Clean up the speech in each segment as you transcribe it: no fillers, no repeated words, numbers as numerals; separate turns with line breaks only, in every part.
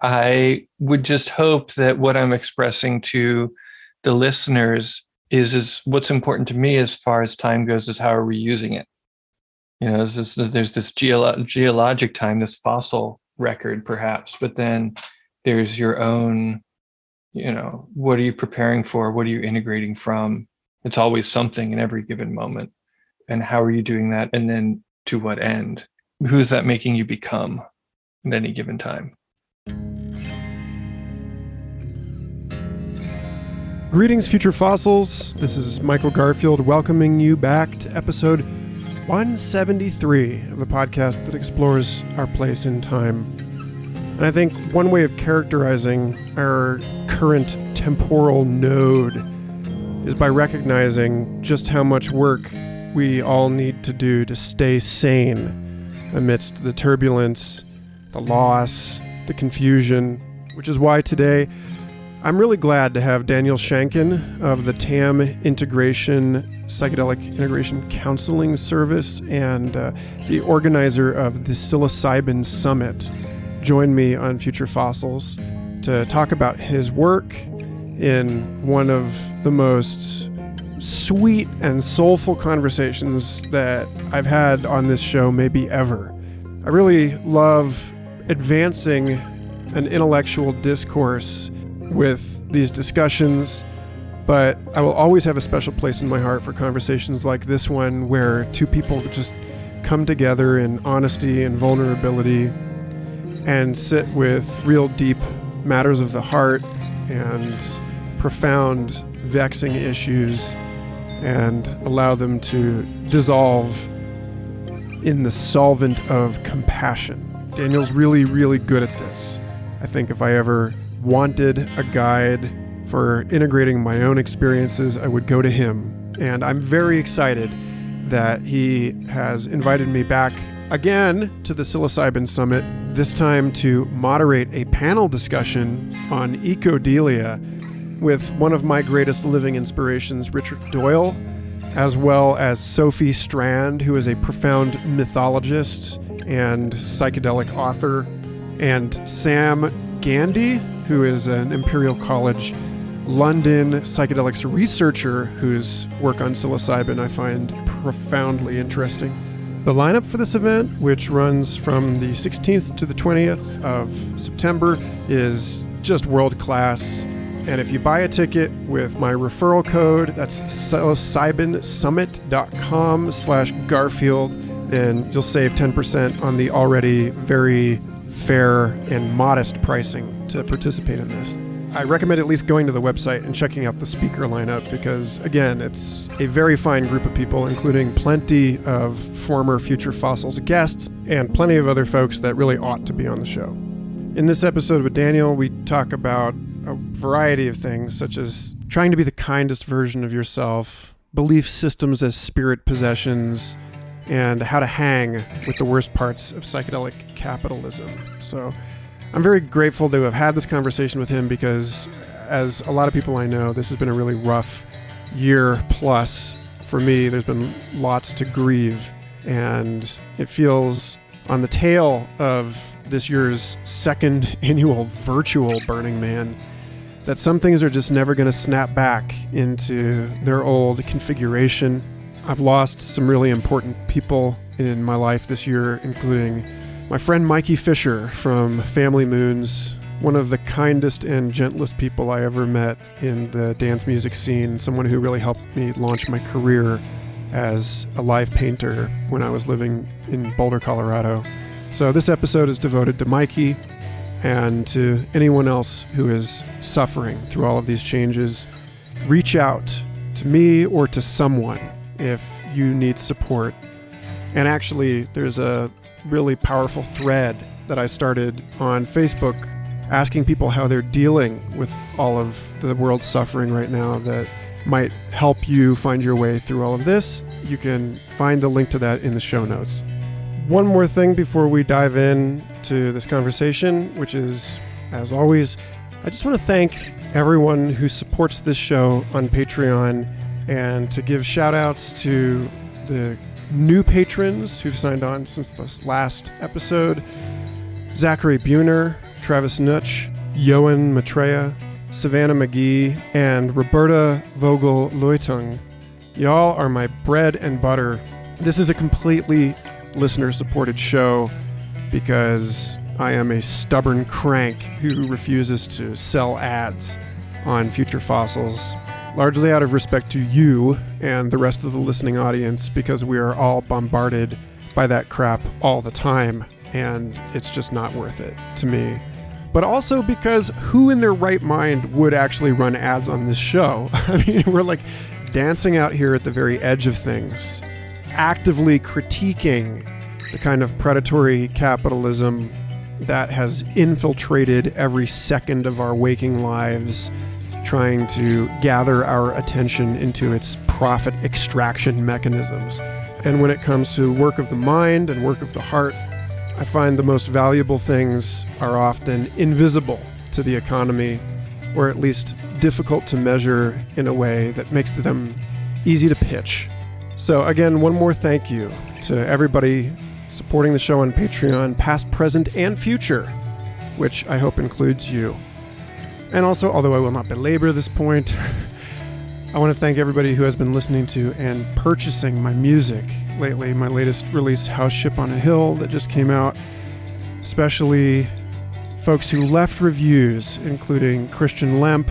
I would just hope that what I'm expressing to the listeners is what's important to me as far as time goes is how are we using it? There's this geologic time, this fossil record perhaps, but then there's your own, what are you preparing for? What are you integrating from? It's always something in every given moment. And how are you doing that? And then to what end? Who is that making you become at any given time?
Greetings, future fossils. This is Michael Garfield welcoming you back to episode 173 of the podcast that explores our place in time. And I think one way of characterizing our current temporal node is by recognizing just how much work we all need to do to stay sane amidst the turbulence, the loss, the confusion, which is why today I'm really glad to have Daniel Shankin of the TAM Psychedelic Integration Counseling Service and the organizer of the Psilocybin Summit join me on Future Fossils to talk about his work in one of the most sweet and soulful conversations that I've had on this show maybe ever. I really love advancing an intellectual discourse with these discussions, but I will always have a special place in my heart for conversations like this one where two people just come together in honesty and vulnerability and sit with real deep matters of the heart and profound, vexing issues and allow them to dissolve in the solvent of compassion. Daniel's really, really good at this. I think if I ever wanted a guide for integrating my own experiences, I would go to him. And I'm very excited that he has invited me back again to the Psilocybin Summit, this time to moderate a panel discussion on ecodelia with one of my greatest living inspirations, Richard Doyle, as well as Sophie Strand, who is a profound mythologist and psychedelic author, and Sam Gandhi, who is an Imperial College London psychedelics researcher whose work on psilocybin I find profoundly interesting. The lineup for this event, which runs from the 16th to the 20th of September, is just world class. And if you buy a ticket with my referral code, that's psilocybinsummit.com/Garfield, then you'll save 10% on the already very fair and modest pricing to participate in this. I recommend at least going to the website and checking out the speaker lineup because, again, it's a very fine group of people, including plenty of former Future Fossils guests and plenty of other folks that really ought to be on the show. In this episode with Daniel, we talk about a variety of things, such as trying to be the kindest version of yourself, belief systems as spirit possessions, and how to hang with the worst parts of psychedelic capitalism. So I'm very grateful to have had this conversation with him because, as a lot of people I know, this has been a really rough year plus for me. There's been lots to grieve, and it feels on the tail of this year's second annual virtual Burning Man that some things are just never going to snap back into their old configuration. I've lost some really important people in my life this year, including my friend Mikey Fisher from Family Moons, one of the kindest and gentlest people I ever met in the dance music scene, someone who really helped me launch my career as a live painter when I was living in Boulder, Colorado. So this episode is devoted to Mikey and to anyone else who is suffering through all of these changes. Reach out to me or to someone if you need support. And actually, there's a really powerful thread that I started on Facebook asking people how they're dealing with all of the world's suffering right now that might help you find your way through all of this. You can find the link to that in the show notes. One more thing before we dive in to this conversation, which is, as always, I just want to thank everyone who supports this show on Patreon and to give shout outs to the new patrons who've signed on since this last episode. Zachary Buhner, Travis Nutsch, Johan Maitreya, Savannah McGee, and Roberta Vogel-Leutung. Y'all are my bread and butter. This is a completely listener-supported show because I am a stubborn crank who refuses to sell ads on Future Fossils, largely out of respect to you and the rest of the listening audience, because we are all bombarded by that crap all the time, and it's just not worth it to me. But also because who in their right mind would actually run ads on this show? I mean, we're like dancing out here at the very edge of things, actively critiquing the kind of predatory capitalism that has infiltrated every second of our waking lives, trying to gather our attention into its profit extraction mechanisms. And when it comes to work of the mind and work of the heart, I find the most valuable things are often invisible to the economy, or at least difficult to measure in a way that makes them easy to pitch. So again, one more thank you to everybody supporting the show on Patreon, past, present, and future, which I hope includes you. And also, although I will not belabor this point, I want to thank everybody who has been listening to and purchasing my music lately. My latest release, House Ship on a Hill, that just came out. Especially folks who left reviews, including Christian Lemp,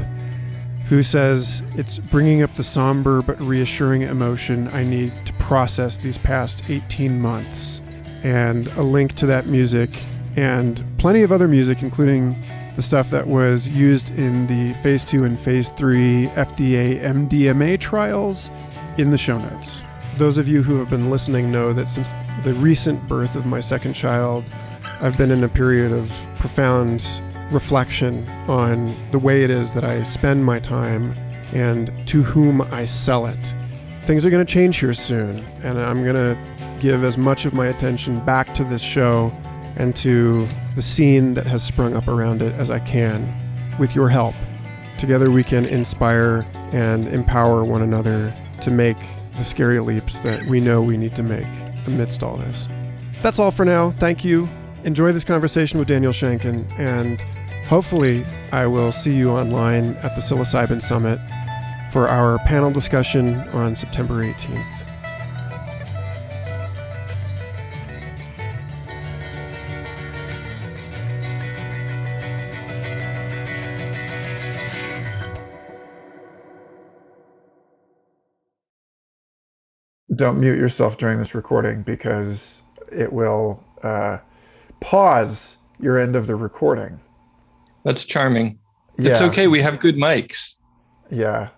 who says, it's bringing up the somber but reassuring emotion I need to process these past 18 months. And a link to that music and plenty of other music, including the stuff that was used in the Phase 2 and Phase 3 FDA MDMA trials, in the show notes. Those of you who have been listening know that since the recent birth of my second child, I've been in a period of profound reflection on the way it is that I spend my time and to whom I sell it. Things are going to change here soon, and I'm going to give as much of my attention back to this show and to the scene that has sprung up around it as I can, with your help. Together we can inspire and empower one another to make the scary leaps that we know we need to make amidst all this. That's all for now. Thank you. Enjoy this conversation with Daniel Shankin, and hopefully I will see you online at the Psilocybin Summit for our panel discussion on September 18th. Don't mute yourself during this recording because it will pause your end of the recording.
That's charming. Yeah. It's okay. We have good mics.
Yeah.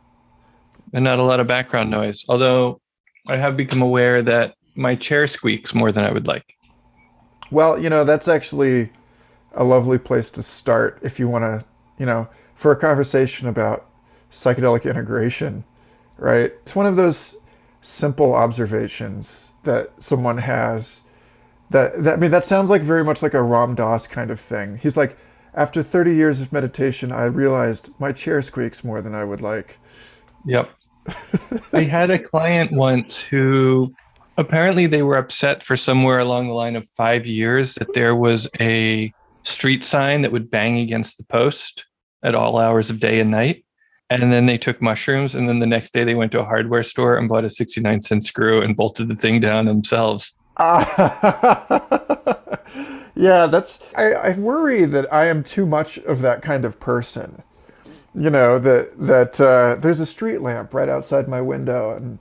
And not a lot of background noise. Although I have become aware that my chair squeaks more than I would like.
Well, that's actually a lovely place to start if you want to, for a conversation about psychedelic integration, right? It's one of those simple observations that someone has that sounds like very much like a Ram Dass kind of thing. He's like, after 30 years of meditation, I realized my chair squeaks more than I would like.
Yep. I had a client once who apparently they were upset for somewhere along the line of 5 years that there was a street sign that would bang against the post at all hours of day and night. And then they took mushrooms, and then the next day they went to a hardware store and bought a 69-cent screw and bolted the thing down themselves.
Yeah, I worry that I am too much of that kind of person. That there's a street lamp right outside my window, and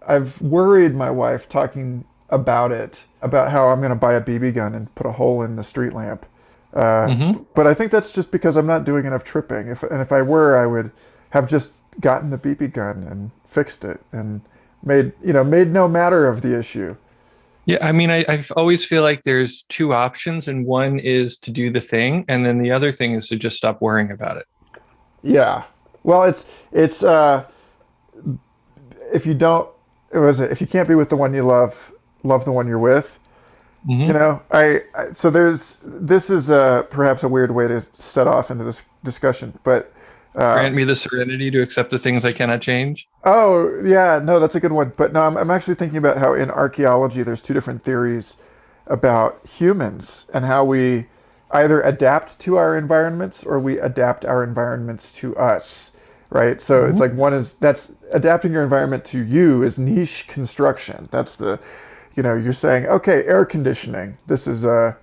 I've worried my wife talking about how I'm going to buy a BB gun and put a hole in the street lamp. But I think that's just because I'm not doing enough tripping. If I were, I would have just gotten the BB gun and fixed it and made no matter of the issue.
Yeah, I mean, I always feel like there's two options, and one is to do the thing, and then the other thing is to just stop worrying about it.
Yeah. Well, it's if you can't be with the one you love the one you're with. So this is perhaps a weird way to set off into this discussion, but
grant me the serenity to accept the things I cannot change.
Oh yeah, no, that's a good one. But no, I'm actually thinking about how in archaeology there's two different theories about humans and how we
either adapt to our environments or we adapt our environments to us, right? So it's like that's adapting your environment to you is niche construction. That's you're saying, okay, air conditioning. This is a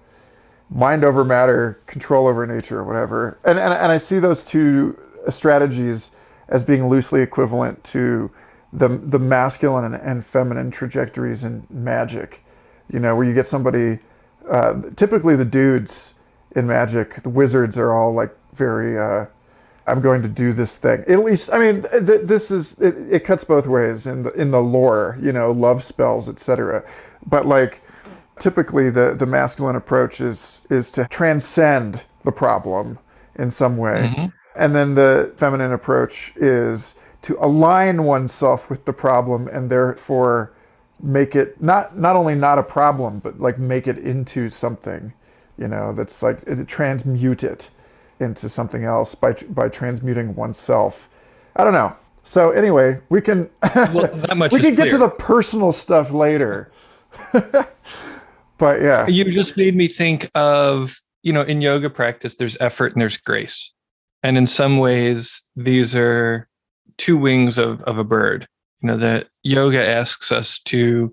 mind over matter, control over nature, or whatever. And I see those two strategies as being loosely equivalent to the masculine and feminine trajectories in magic. Where you get somebody, typically the dudes in magic, the wizards are all like very, I'm going to do this thing. At least, I mean, this is, it cuts both ways in the lore, love spells, etc. But like, typically the masculine approach is to transcend the problem in some way.
Mm-hmm.
And then the feminine approach is to align oneself with the problem and therefore make it not only not a problem, but like make it into something, that's like transmute it into something else by transmuting oneself. I don't know. So anyway, we can
that much
we
is
can get
clear.
to the personal stuff later. But yeah.
You just made me think of, in yoga practice, there's effort and there's grace. And in some ways, these are two wings of a bird. That yoga asks us to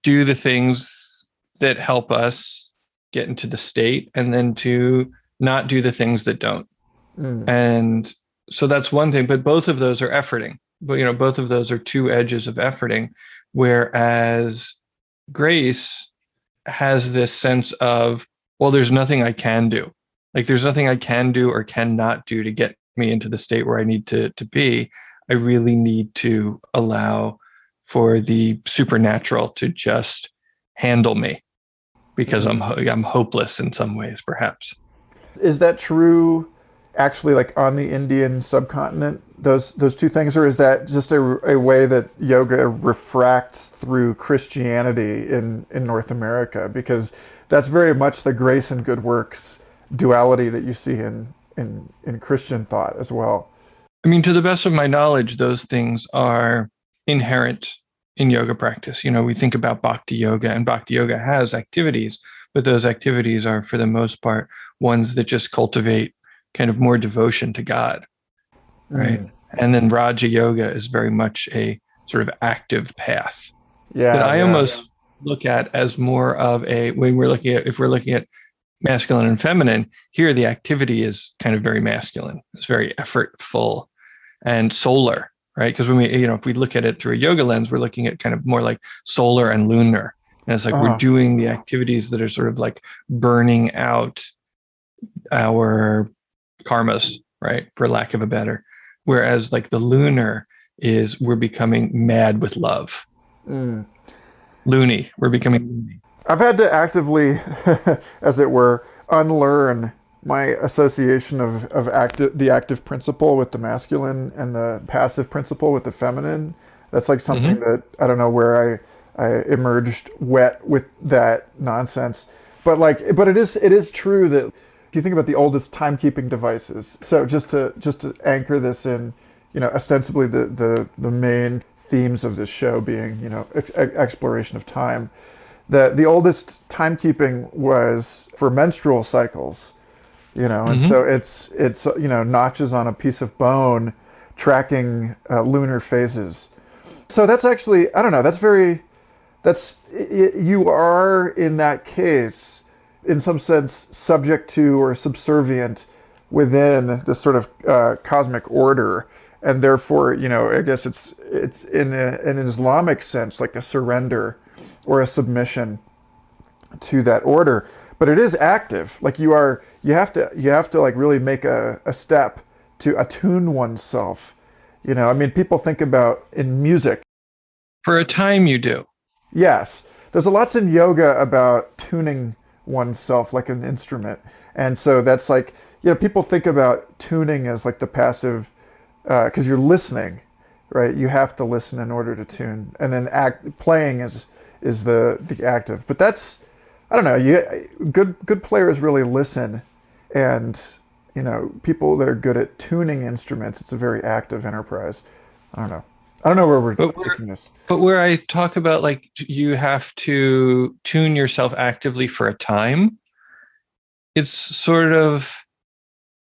do the things that help us get into the state and then to not do the things that don't. And so that's one thing, but both of those are efforting. But, both of those are two edges of efforting, whereas grace has this sense of, well, there's nothing I can do. Like there's nothing I can do or cannot do to get me into the state where I need to be. I really need to allow for the supernatural to just handle me because I'm hopeless in some ways, perhaps.
Is that true actually like on the Indian subcontinent, those two things, or is that just a way that yoga refracts through Christianity in North America? Because that's very much the grace and good works duality that you see in Christian thought as well.
I mean, to the best of my knowledge, those things are inherent in yoga practice. We think about bhakti yoga, and bhakti yoga has activities, but those activities are, for the most part, ones that just cultivate kind of more devotion to God, right? And then Raja Yoga is very much a sort of active path that I almost look at as more of if we're looking at masculine and feminine, here the activity is kind of very masculine. It's very effortful and solar, right? Because when we, if we look at it through a yoga lens, we're looking at kind of more like solar and lunar. And it's like we're doing the activities that are sort of like burning out our karmas, right? For lack of a better. Whereas like the lunar is we're becoming mad with love. Loony. We're becoming loony.
I've had to actively, as it were, unlearn my association of the active principle with the masculine and the passive principle with the feminine. That's like something that I don't know where I emerged wet with that nonsense. But it is true that if you think about the oldest timekeeping devices, so just to anchor this in, ostensibly the main themes of this show being, exploration of time. The oldest timekeeping was for menstrual cycles, and so it's notches on a piece of bone tracking lunar phases. So that's actually, I don't know, you are in that case, in some sense, subject to or subservient within this sort of cosmic order. And therefore, I guess it's in an Islamic sense, like a surrender or a submission to that order. But it is active. Like you have to like really make a step to attune oneself. I mean, people think about in music.
For a time you do.
Yes. There's lots in yoga about tuning oneself like an instrument. And so that's like, people think about tuning as like the passive, because you're listening, right? You have to listen in order to tune. And then playing is the active. But that's, I don't know, good players really listen. And, people that are good at tuning instruments, it's a very active enterprise. I don't know where we're taking this.
But where I talk about like you have to tune yourself actively for a time, it's sort of,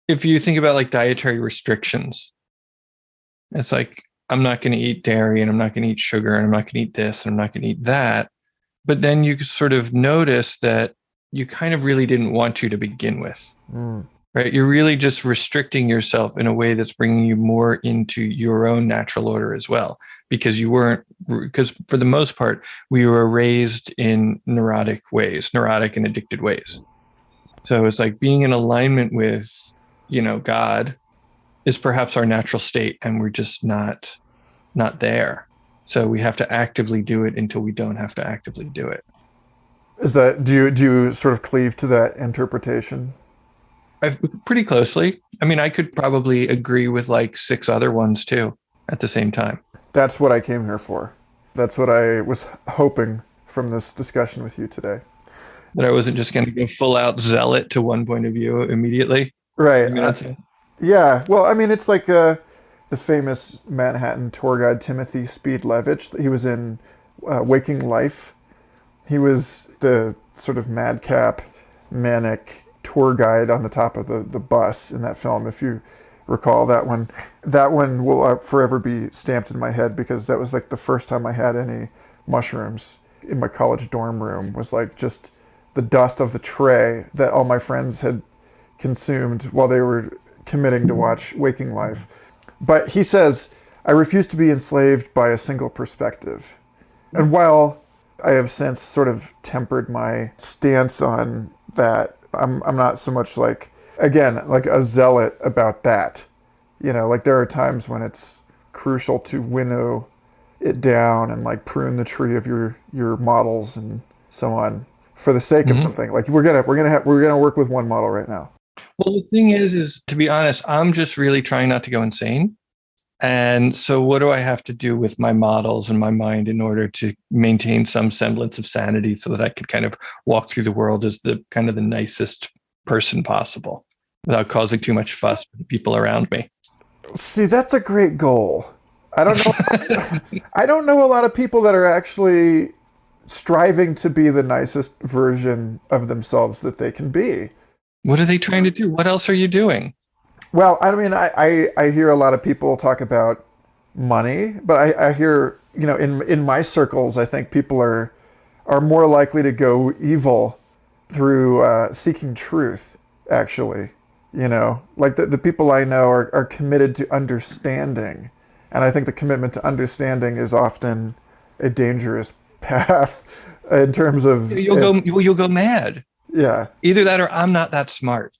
if you think about like dietary restrictions, it's like, I'm not going to eat dairy and I'm not going to eat sugar and I'm not going to eat this and I'm not going to eat that. But then you sort of notice that you kind of really didn't want to begin with, right? You're really just restricting yourself in a way that's bringing you more into your own natural order as well, because for the most part, we were raised in neurotic and addicted ways. So it's like being in alignment with, God is perhaps our natural state, and we're just not there. So we have to actively do it until we don't have to actively do it.
Is that, do you sort of cleave to that interpretation?
Pretty closely. I mean, I could probably agree with like 6 other ones too at the same time.
That's what I came here for. That's what I was hoping from this discussion with you today.
That I wasn't just going to go full out zealot to one point of view immediately.
Right. Yeah. Well, I mean, it's like the famous Manhattan tour guide Timothy Speed Levitch. He was in Waking Life. He was the sort of madcap, manic tour guide on the top of the bus in that film, if you recall that one. That one will forever be stamped in my head, because that was like the first time I had any mushrooms in my college dorm room. Was like just the dust of the tray that all my friends had consumed while they were committing to watch Waking Life. But he says, I refuse to be enslaved by a single perspective. And while I have since sort of tempered my stance on that, I'm not so much like a zealot about that. Like there are times when it's crucial to winnow it down and like prune the tree of your models and so on for the sake of something. Like we're gonna work with one model right now.
Well, the thing is to be honest, I'm just really trying not to go insane. And so what do I have to do with my models and my mind in order to maintain some semblance of sanity so that I could kind of walk through the world as the kind of the nicest person possible without causing too much fuss for the people around me?
See, that's a great goal. I don't know. I don't know a lot of people that are actually striving to be the nicest version of themselves that they can be.
What are they trying to do? What else are you doing?
Well, I mean, I hear a lot of people talk about money, but I hear, in my circles, I think people are more likely to go evil through seeking truth, actually. Like the people I know are committed to understanding. And I think the commitment to understanding is often a dangerous path in terms of...
You'll go mad.
Yeah.
Either that or I'm not that smart.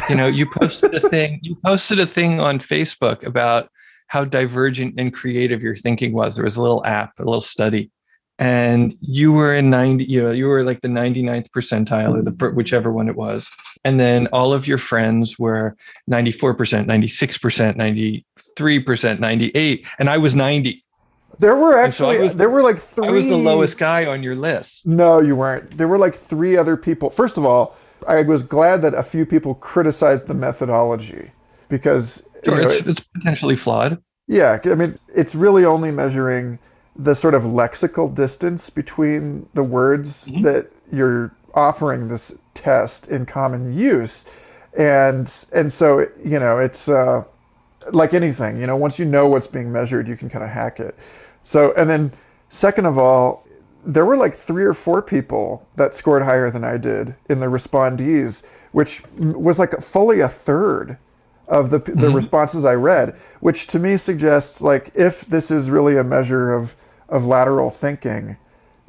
You posted a thing on Facebook about how divergent and creative your thinking was. There was a little app, a little study, and you were in you were like the 99th percentile or whichever one it was. And then all of your friends were 94%, 96%, 93%, 98, and I was 90.
There were actually, there were like 3...
I was the lowest guy on your list.
No, you weren't. There were like 3 other people. First of all, I was glad that a few people criticized the methodology, because...
Sure, it's potentially flawed.
Yeah, I mean, it's really only measuring the sort of lexical distance between the words that you're offering this test in common use. And so, it's like anything, once you know what's being measured, you can kind of hack it. So, and then second of all, there were like 3 or 4 people that scored higher than I did in the respondees, which was like fully a third of the responses I read, which to me suggests like if this is really a measure of lateral thinking,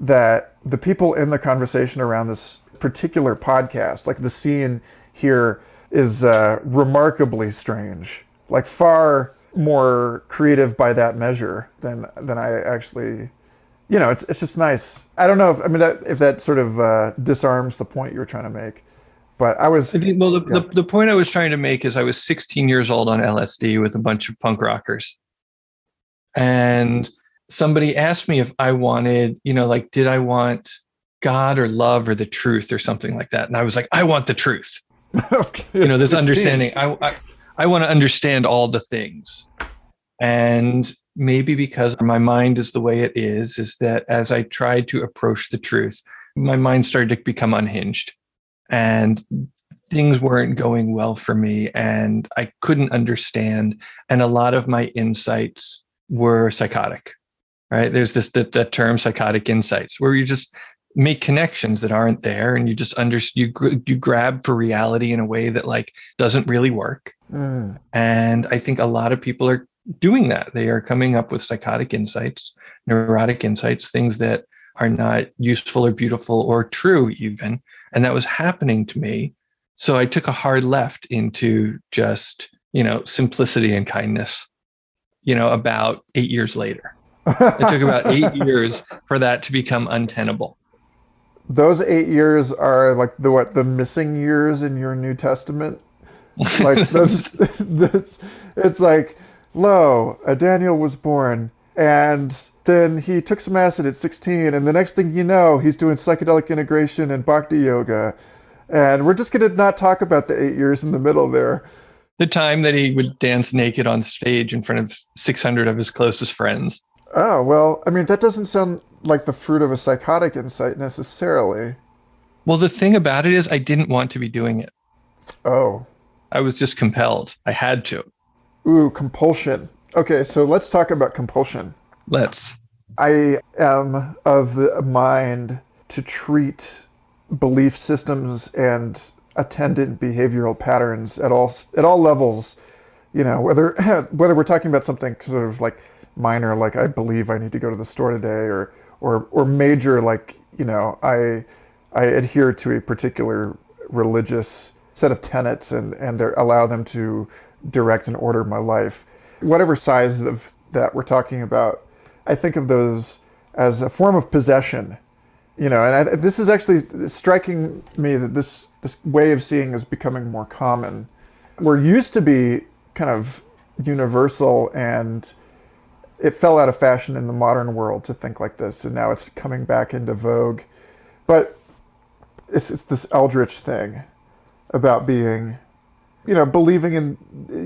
that the people in the conversation around this particular podcast, like the scene here is remarkably strange, like far more creative by that measure than I actually... it's just nice. I don't know if that sort of disarms the point you were trying to make, but I was...
The point I was trying to make is I was 16 years old on LSD with a bunch of punk rockers. And somebody asked me if I wanted, did I want God or love or the truth or something like that? And I was like, I want the truth.
Okay.
This understanding. I want to understand all the things. And maybe because my mind is the way it is that as I tried to approach the truth, my mind started to become unhinged. And things weren't going well for me and I couldn't understand. And a lot of my insights were psychotic, right? There's that term psychotic insights where you just make connections that aren't there. And you just you grab for reality in a way that like doesn't really work. And I think a lot of people are doing that. They are coming up with psychotic insights, neurotic insights, things that are not useful or beautiful or true even. And that was happening to me. So I took a hard left into just, simplicity and kindness, about 8 years later. It took about 8 years for that to become untenable.
Those 8 years are like the missing years in your New Testament? Like it's like, lo, a Daniel was born, and then he took some acid at 16, and the next thing you know, he's doing psychedelic integration and bhakti yoga. And we're just going to not talk about the 8 years in the middle there.
The time that he would dance naked on stage in front of 600 of his closest friends.
Oh, well, I mean, that doesn't sound like the fruit of a psychotic insight necessarily.
Well, the thing about it is I didn't want to be doing it.
Oh.
I was just compelled. I had to.
Ooh, compulsion. Okay, so let's talk about compulsion.
Let's.
I am of the mind to treat belief systems and attendant behavioral patterns at all levels, whether we're talking about something sort of like minor, like I believe I need to go to the store today, or major, like, I adhere to a particular religious set of tenets and allow them to direct and order my life. Whatever size of that we're talking about, I think of those as a form of possession. And this is actually striking me that this way of seeing is becoming more common. We're used to be kind of universal, and it fell out of fashion in the modern world to think like this, and now it's coming back into vogue. But it's this eldritch thing about being, believing in,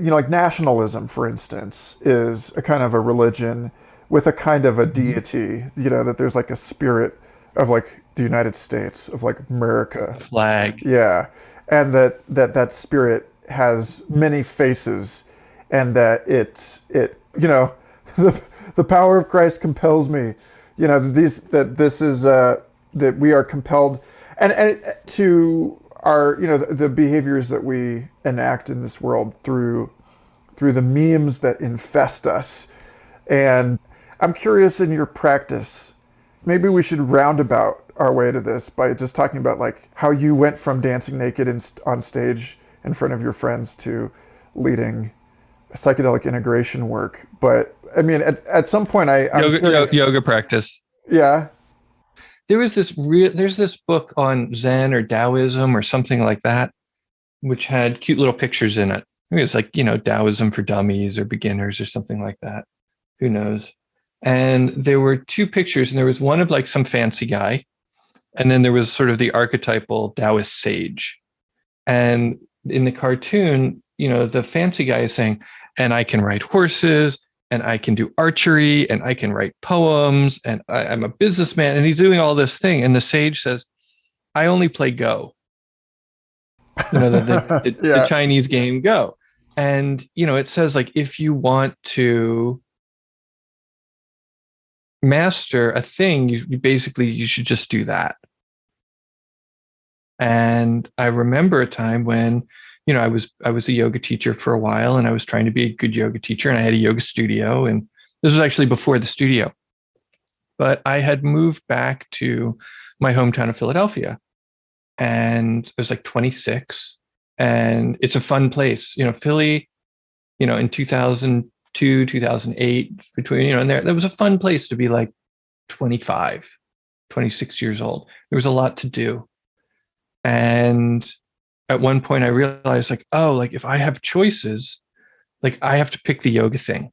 like nationalism, for instance, is a kind of a religion with a kind of a deity, that there's like a spirit of like the United States, of like America.
Flag.
Yeah. And that spirit has many faces, and that the power of Christ compels me, that we are compelled and to our, the behaviors that we enact in this world through the memes that infest us. And I'm curious, in your practice, maybe we should roundabout our way to this by just talking about like how you went from dancing naked on stage in front of your friends to leading psychedelic integration work. But I mean, at some point,
yoga practice.
Yeah.
There's this book on Zen or Taoism or something like that, which had cute little pictures in it. Maybe it's like, Taoism for dummies or beginners or something like that. Who knows? And there were two pictures, and there was one of like some fancy guy, and then there was sort of the archetypal Taoist sage. And in the cartoon, the fancy guy is saying, and I can ride horses, and I can do archery, and I can write poems, and I'm a businessman, and he's doing all this thing. And the sage says, I only play Go. The Chinese game Go. And, it says like, if you want to master a thing, you should just do that. And I remember a time when, I was a yoga teacher for a while, and I was trying to be a good yoga teacher, and I had a yoga studio, and this was actually before the studio. But I had moved back to my hometown of Philadelphia, and I was like 26, and it's a fun place. Philly, in 2002, 2008, between, and there was a fun place to be like 25, 26 years old. There was a lot to do. And at one point I realized like, oh, like if I have choices, like I have to pick the yoga thing.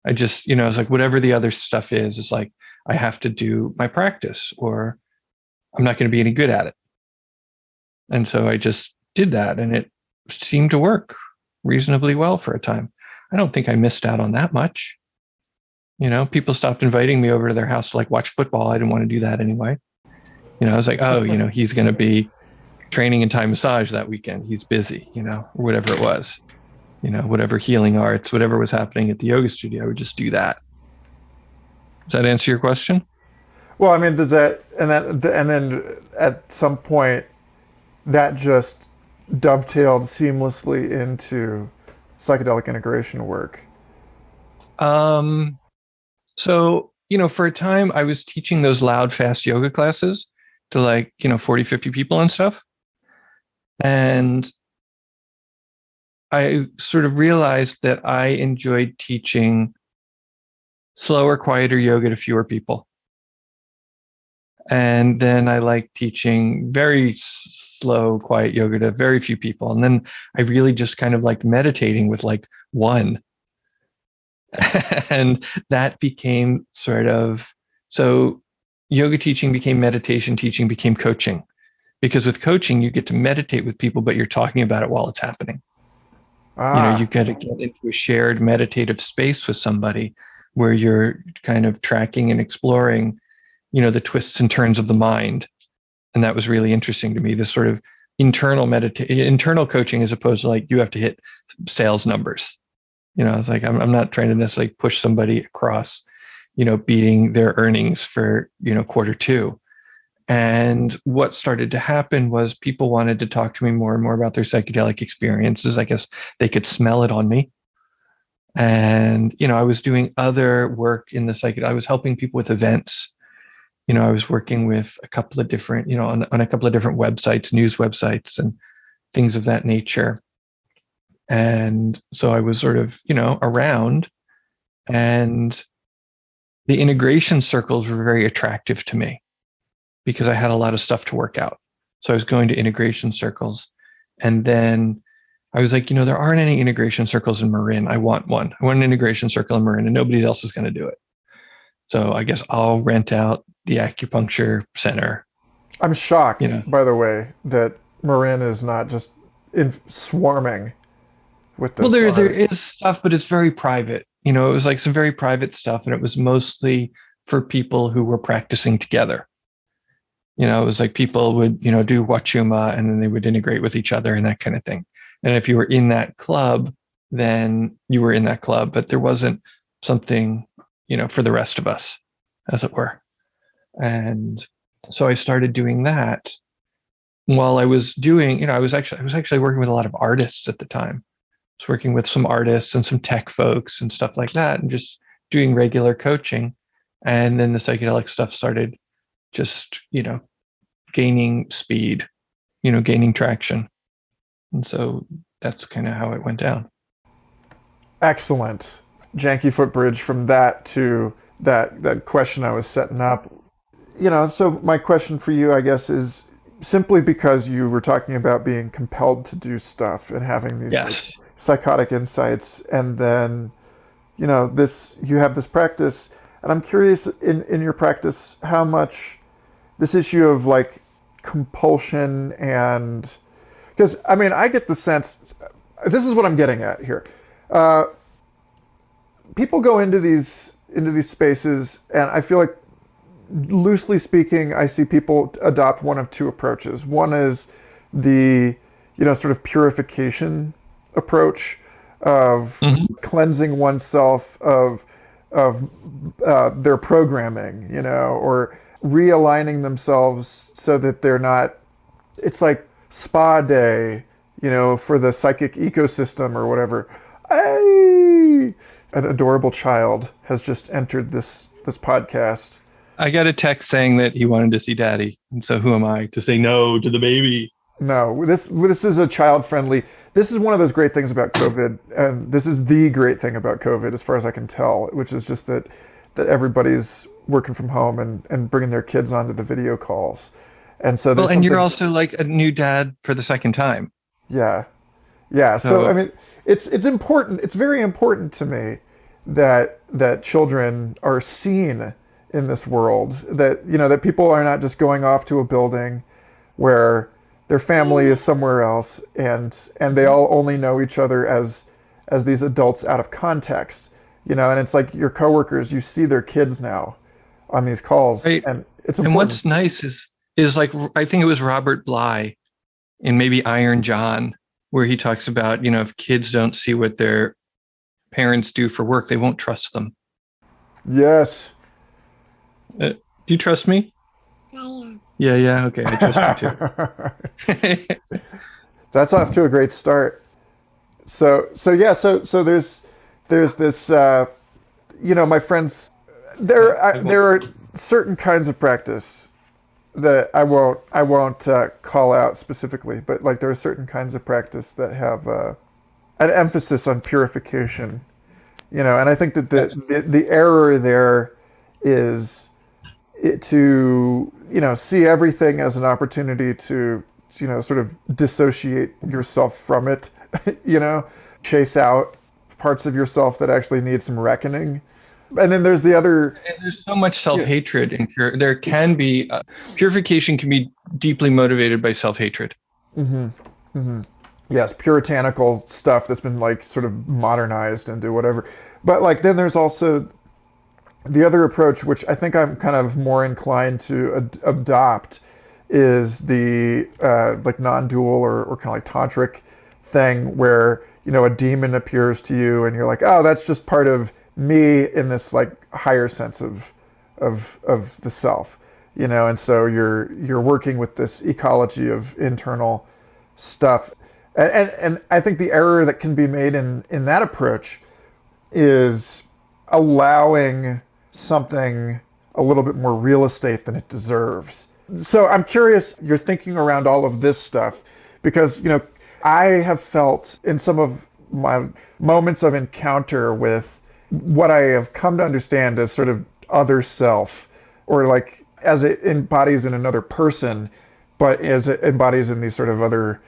I just, it's like whatever the other stuff is, it's like I have to do my practice or I'm not going to be any good at it. And so I just did that, and it seemed to work reasonably well for a time. I don't think I missed out on that much. People stopped inviting me over to their house to like watch football. I didn't want to do that anyway. I was like, oh, he's going to be training in Thai massage that weekend. He's busy, or whatever it was, whatever healing arts, whatever was happening at the yoga studio, I would just do that. Does that answer your question?
Well, I mean, does that, and then at some point that just dovetailed seamlessly into psychedelic integration work.
So, for a time I was teaching those loud, fast yoga classes to 40, 50 people and stuff. And I sort of realized that I enjoyed teaching slower, quieter yoga to fewer people. And then I liked teaching very slow, quiet yoga to very few people. And then I really just kind of liked meditating with one. And that became so yoga teaching became meditation teaching, became coaching. Because with coaching, you get to meditate with people, but you're talking about it while it's happening. You got to get into a shared meditative space with somebody where you're kind of tracking and exploring, the twists and turns of the mind. And that was really interesting to me, this sort of internal coaching, as opposed to you have to hit sales numbers. It's I'm not trying to necessarily push somebody across, beating their earnings for, quarter two. And what started to happen was people wanted to talk to me more and more about their psychedelic experiences. I guess they could smell it on me. And, I was doing other work in the psychedelic. I was helping people with events. I was working with a couple of different, on a couple of different websites, news websites and things of that nature. And so I was sort of, around, and the integration circles were very attractive to me because I had a lot of stuff to work out. So I was going to integration circles. And then I was like, there aren't any integration circles in Marin. I want one. I want an integration circle in Marin, and nobody else is going to do it. So I guess I'll rent out the acupuncture center.
I'm shocked, by the way, that Marin is not just swarming with this.
Well, there is stuff, but it's very private. It was some very private stuff, and it was mostly for people who were practicing together. It was people would, do wachuma, and then they would integrate with each other and that kind of thing. And if you were in that club, then you were in that club, but there wasn't something, for the rest of us, as it were. And so I started doing that while I was doing, I was actually working with a lot of artists at the time. I was working with some artists and some tech folks and stuff like that, and just doing regular coaching. And then the psychedelic stuff started just, gaining speed, gaining traction. And so that's kind of how it went down.
Excellent. Janky footbridge from that to that question I was setting up. So my question for you, I guess, is simply because you were talking about being compelled to do stuff and having these psychotic insights, and then, you have this practice, and I'm curious in your practice how much this issue of compulsion, and because I get the sense, this is what I'm getting at here. People go into these spaces, and I feel like, loosely speaking, I see people adopt one of two approaches. One is the, sort of purification approach of cleansing oneself of their programming, or realigning themselves so that they're not, it's like spa day, for the psychic ecosystem or whatever. An adorable child has just entered this podcast.
I got a text saying that he wanted to see daddy. And so who am I to say no to the baby?
No, this is a child-friendly. This is one of those great things about COVID, and this is the great thing about COVID, as far as I can tell, which is just that everybody's working from home and bringing their kids onto the video calls. And so
and you're also a new dad for the second time.
Yeah. So it's important. It's very important to me that children are seen in this world, that people are not just going off to a building where their family is somewhere else, and they all only know each other as these adults out of context, and it's like your coworkers, you see their kids now on these calls, right. And it's important.
And what's nice is I think it was Robert Bly in maybe Iron John, where he talks about, if kids don't see what their parents do for work, they won't trust them.
Yes.
Do you trust me? Yeah. Okay, I trust you too.
That's off to a great start. So there's this, my friends, there are certain kinds of practice that I won't call out specifically, but like there are certain kinds of practice that have an emphasis on purification, and I think that the error there is to see everything as an opportunity to sort of dissociate yourself from it, chase out parts of yourself that actually need some reckoning. And then there's the other.
And there's so much self-hatred in there can be purification can be deeply motivated by self-hatred.
Mm-hmm. Mm-hmm. Yes, puritanical stuff that's been like sort of modernized into whatever. But like then there's also the other approach, which I think I'm kind of more inclined to adopt, is the like non-dual or kind of like tantric thing where a demon appears to you and you're like, oh, that's just part of me in this like higher sense of the self, and so you're working with this ecology of internal stuff, and I think the error that can be made in that approach is allowing something a little bit more real estate than it deserves. So I'm curious your thinking around all of this stuff, because I have felt in some of my moments of encounter with what I have come to understand as sort of other self, or like as it embodies in another person, but as it embodies in these sort of other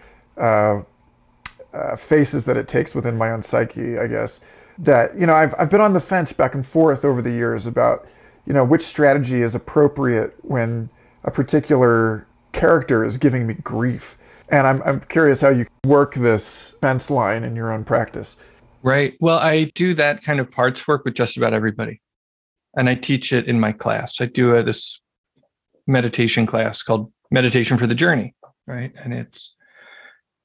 faces that it takes within my own psyche, I guess, that, I've been on the fence back and forth over the years about, which strategy is appropriate when a particular character is giving me grief. And I'm curious how you work this fence line in your own practice.
Right. Well, I do that kind of parts work with just about everybody. And I teach it in my class. I do this meditation class called Meditation for the Journey, right? And it's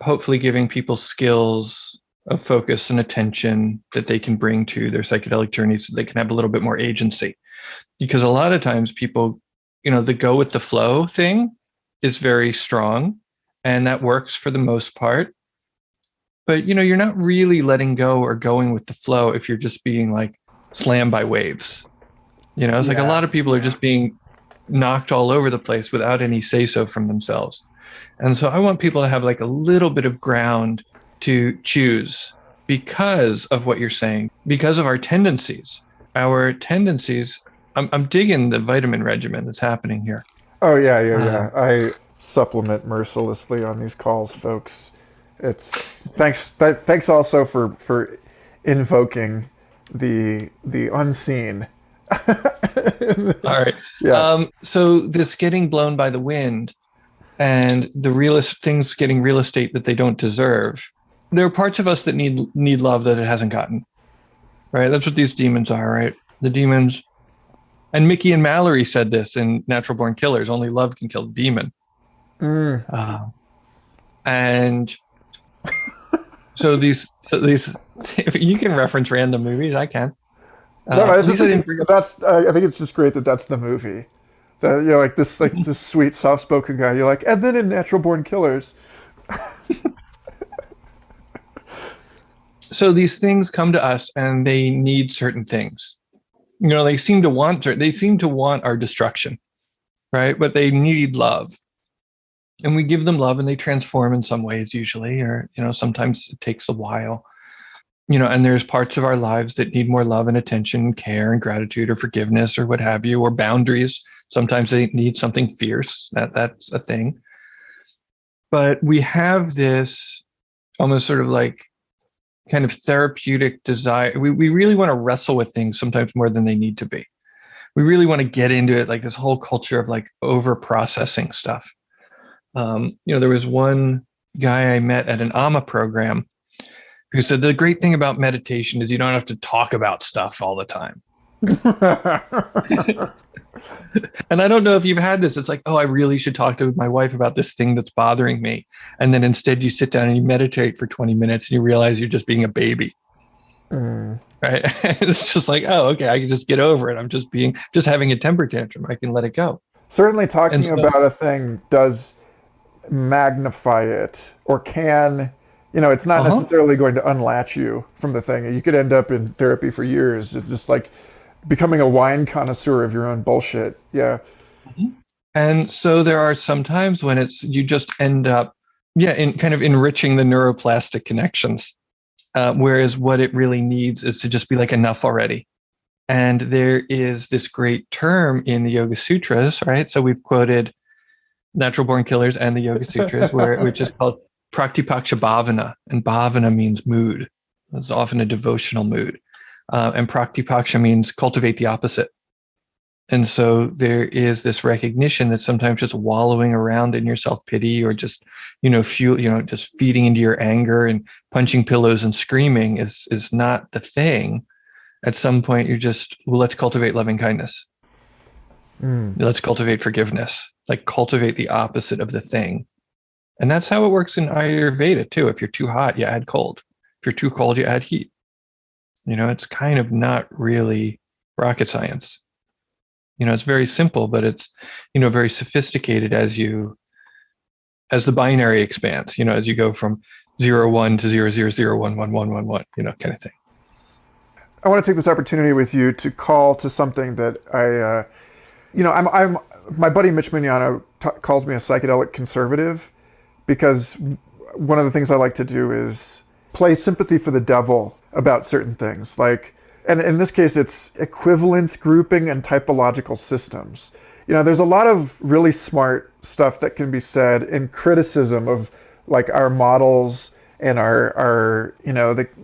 hopefully giving people skills of focus and attention that they can bring to their psychedelic journey so they can have a little bit more agency. Because a lot of times people, the go with the flow thing is very strong, and that works for the most part. But, you're not really letting go or going with the flow if you're just being like slammed by waves. It's like a lot of people are just being knocked all over the place without any say-so from themselves. And so I want people to have like a little bit of ground to choose because of what you're saying, because of our tendencies. Our tendencies, I'm digging the vitamin regimen that's happening here.
Oh, yeah. I supplement mercilessly on these calls, folks. It's thanks also for invoking the unseen.
All right.
Yeah.
So this getting blown by the wind and the things getting real estate that they don't deserve. There are parts of us that need love that it hasn't gotten. Right. That's what these demons are, right? The demons. And Mickey and Mallory said this in Natural Born Killers. Only love can kill the demon. And so these, if you can reference random movies, I can.
I think it's just great that that's the movie. That like this sweet, soft-spoken guy. You're like, and then in Natural Born Killers.
So these things come to us, and they need certain things. They seem to want our destruction, right? But they need love. And we give them love and they transform in some ways usually, or, sometimes it takes a while, and there's parts of our lives that need more love and attention and care and gratitude or forgiveness or what have you, or boundaries. Sometimes they need something fierce. That's a thing. But we have this almost sort of like kind of therapeutic desire. We really want to wrestle with things sometimes more than they need to be. We really want to get into it, like this whole culture of like over processing stuff. There was one guy I met at an AMA program who said the great thing about meditation is you don't have to talk about stuff all the time. And I don't know if you've had this. It's like, oh, I really should talk to my wife about this thing that's bothering me. And then instead you sit down and you meditate for 20 minutes and you realize you're just being a baby.
Mm.
Right. It's just like, oh, okay, I can just get over it. I'm just having a temper tantrum. I can let it go.
Certainly
And
talking
so,
about a thing does magnify it, or can, it's not
uh-huh.
necessarily going to unlatch you from the thing. You could end up in therapy for years. It's just like becoming a wine connoisseur of your own bullshit. Yeah.
Mhm. And so there are some times when you just end up, yeah, in kind of enriching the neuroplastic connections. Whereas what it really needs is to just be like, enough already. And there is this great term in the Yoga Sutras, right? So we've quoted Natural Born Killers and the Yoga Sutras, which is called Praktipaksha Bhavana. And Bhavana means mood. It's often a devotional mood. And Praktipaksha means cultivate the opposite. And so there is this recognition that sometimes just wallowing around in your self-pity or just, just feeding into your anger and punching pillows and screaming is not the thing. At some point, let's cultivate loving kindness.
Mm.
Let's cultivate forgiveness, like cultivate the opposite of the thing. And that's how it works in Ayurveda too. If you're too hot, you add cold. If you're too cold, you add heat. It's kind of not really rocket science. It's very simple, but it's, very sophisticated as the binary expands, as you go from 0, 1 to 0, 0, 0, 1, 1, 1, 1, 1, kind of thing.
I want to take this opportunity with you to call to something that I'm my buddy Mitch Mignano calls me a psychedelic conservative, because one of the things I like to do is play sympathy for the devil about certain things. Like, and in this case, it's equivalence grouping and typological systems. There's a lot of really smart stuff that can be said in criticism of like our models and our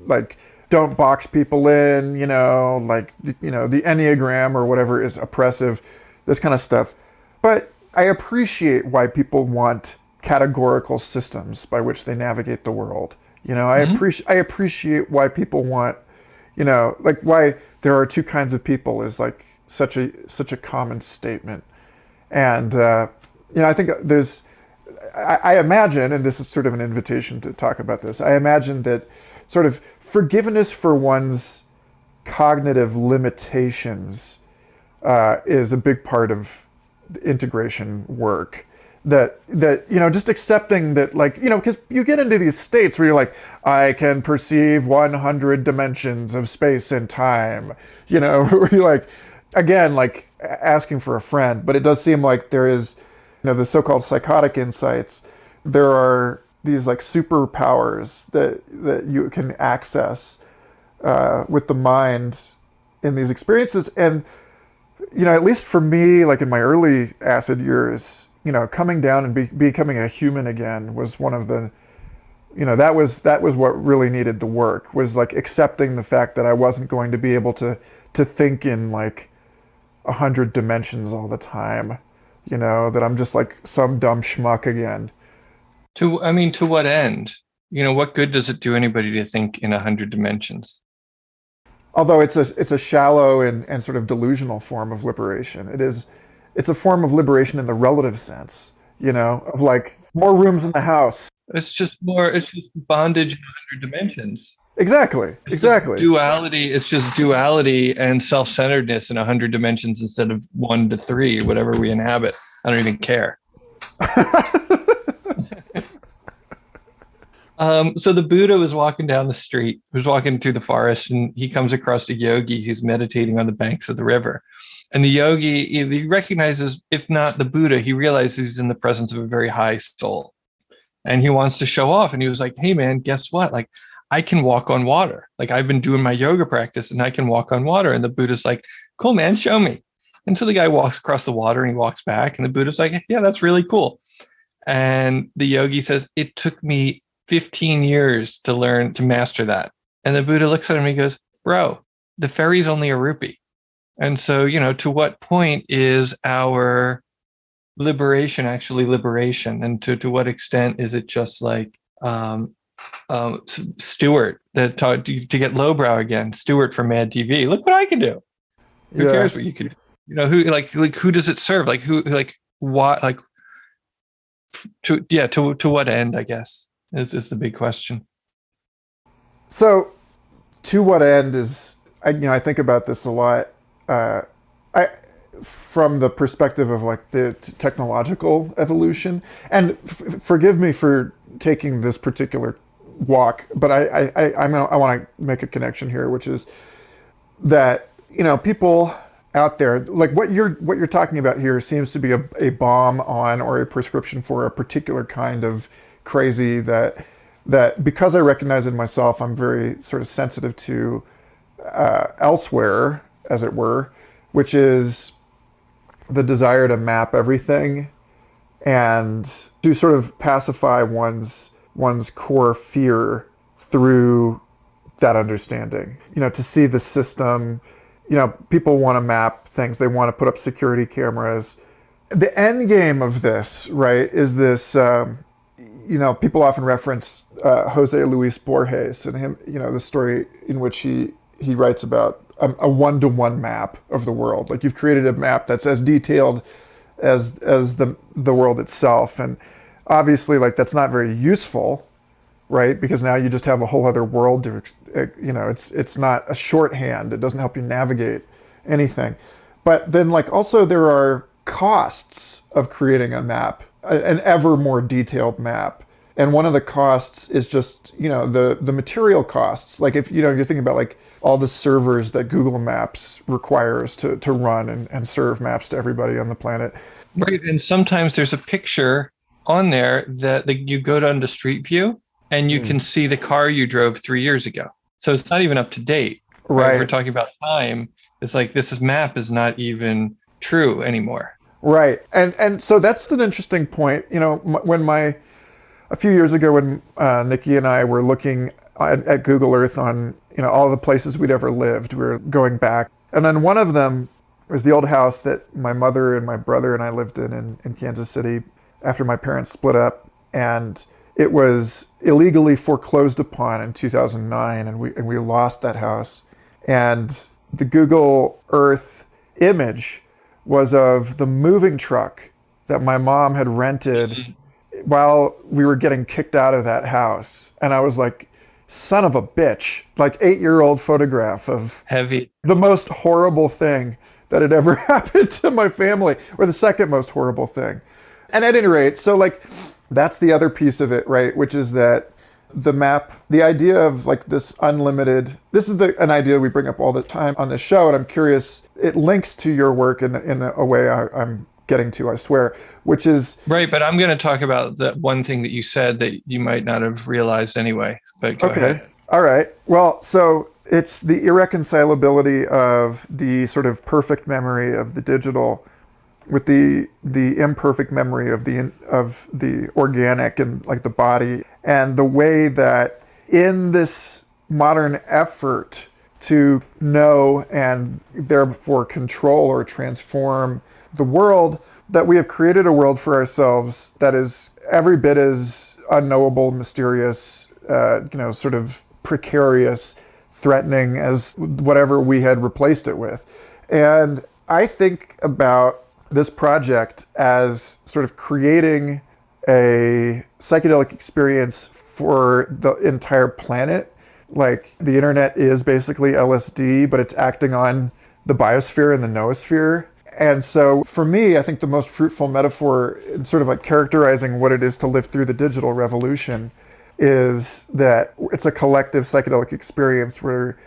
like, don't box people in, the Enneagram or whatever is oppressive, this kind of stuff. But I appreciate why people want categorical systems by which they navigate the world. I appreciate why people want, like why there are two kinds of people is like such a common statement. And I think I imagine, and this is sort of an invitation to talk about this, I imagine that sort of forgiveness for one's cognitive limitations is a big part of the integration work. That just accepting that, like, because you get into these states where you're like, I can perceive 100 dimensions of space and time, where you're like, again, like asking for a friend. But it does seem like there is, the so-called psychotic insights. There are these like superpowers that you can access with the mind in these experiences. And at least for me, like in my early acid years, coming down and becoming a human again was one of the, that was what really needed the work, was like accepting the fact that I wasn't going to be able to think in like 100 dimensions all the time, that I'm just like some dumb schmuck again.
To what end? What good does it do anybody to think in 100 dimensions?
Although it's a shallow and sort of delusional form of liberation. It's a form of liberation in the relative sense, of like more rooms in the house.
It's just bondage in 100 dimensions.
Exactly.
Duality. It's just duality and self-centeredness in 100 dimensions instead of 1 to 3, whatever we inhabit. I don't even care. So the Buddha was walking down the street, he was walking through the forest, and he comes across a yogi who's meditating on the banks of the river. And the yogi, he recognizes, if not the Buddha, he realizes he's in the presence of a very high soul. And he wants to show off. And he was like, hey, man, guess what? Like, I can walk on water. Like, I've been doing my yoga practice and I can walk on water. And the Buddha's like, cool, man, show me. And so the guy walks across the water and he walks back. And the Buddha's like, yeah, that's really cool. And the yogi says, it took me 15 years to learn to master that. And the Buddha looks at him and he goes, bro, the ferry's only a rupee. And so, to what point is our liberation actually liberation? And to what extent is it just like Stuart that taught to get lowbrow again, Stuart from Mad TV? Look what I can do. Who cares what you can do? who who does it serve? Like who, like why, like to what end, I guess is the big question.
So to what end is, I think about this a lot. I from the perspective of like the technological evolution, and forgive me for taking this particular walk, but I want to make a connection here, which is that people out there, like what you're talking about here seems to be a balm on, or a prescription for a particular kind of crazy that because I recognize it in myself, I'm very sort of sensitive to elsewhere, as it were, which is the desire to map everything and to sort of pacify one's core fear through that understanding. To see the system, people want to map things, they want to put up security cameras. The end game of this, right, is this, people often reference Jose Luis Borges and him, the story in which he writes about a one-to-one map of the world. Like, you've created a map that's as detailed as the world itself. And obviously, like, that's not very useful, right? Because now you just have a whole other world to, it's not a shorthand. It doesn't help you navigate anything. But then, like, also there are costs of creating a map, an ever more detailed map. And one of the costs is just, the material costs. Like, if, you're thinking about like all the servers that Google Maps requires to run and serve maps to everybody on the planet.
Right. And sometimes there's a picture on there that you go down to Street View and you can see the car you drove 3 years ago. So it's not even up to date. Right. If we're talking about time, it's like this map is not even true anymore.
Right. And so that's an interesting point. A few years ago when Nikki and I were looking at Google Earth on, all the places we'd ever lived, we were going back. And then one of them was the old house that my mother and my brother and I lived in Kansas City after my parents split up. And it was illegally foreclosed upon in 2009, and we lost that house. And the Google Earth image was of the moving truck that my mom had rented while we were getting kicked out of that house. And I was like, son of a bitch, like 8-year-old photograph of
heavy,
the most horrible thing that had ever happened to my family, or the second most horrible thing. And at any rate, so like, that's the other piece of it, right? Which is that the map, the idea of like this unlimited, this is an idea we bring up all the time on the show. And I'm curious, it links to your work in a way I'm getting to, I swear, which is...
Right, but I'm going to talk about that one thing that you said that you might not have realized anyway, but go ahead.
All right. Well, so it's the irreconcilability of the sort of perfect memory of the digital with the imperfect memory of the organic and like the body, and the way that in this modern effort to know and therefore control or transform the world, that we have created a world for ourselves that is every bit as unknowable, mysterious, sort of precarious, threatening as whatever we had replaced it with. And I think about this project as sort of creating a psychedelic experience for the entire planet. Like, the internet is basically LSD, but it's acting on the biosphere and the noosphere. And so for me, I think the most fruitful metaphor in sort of like characterizing what it is to live through the digital revolution is that it's a collective psychedelic experience where,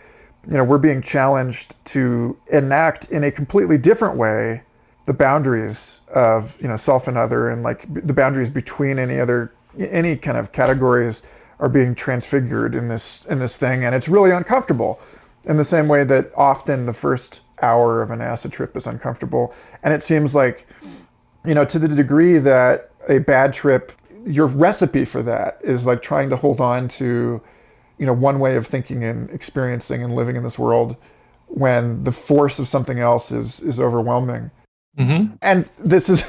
we're being challenged to enact in a completely different way the boundaries of, self and other, and like the boundaries between any kind of categories are being transfigured in this thing. And it's really uncomfortable in the same way that often the first hour of an acid trip is uncomfortable. And it seems like, to the degree that a bad trip, your recipe for that is like trying to hold on to, one way of thinking and experiencing and living in this world when the force of something else is overwhelming.
Mm-hmm.
And this is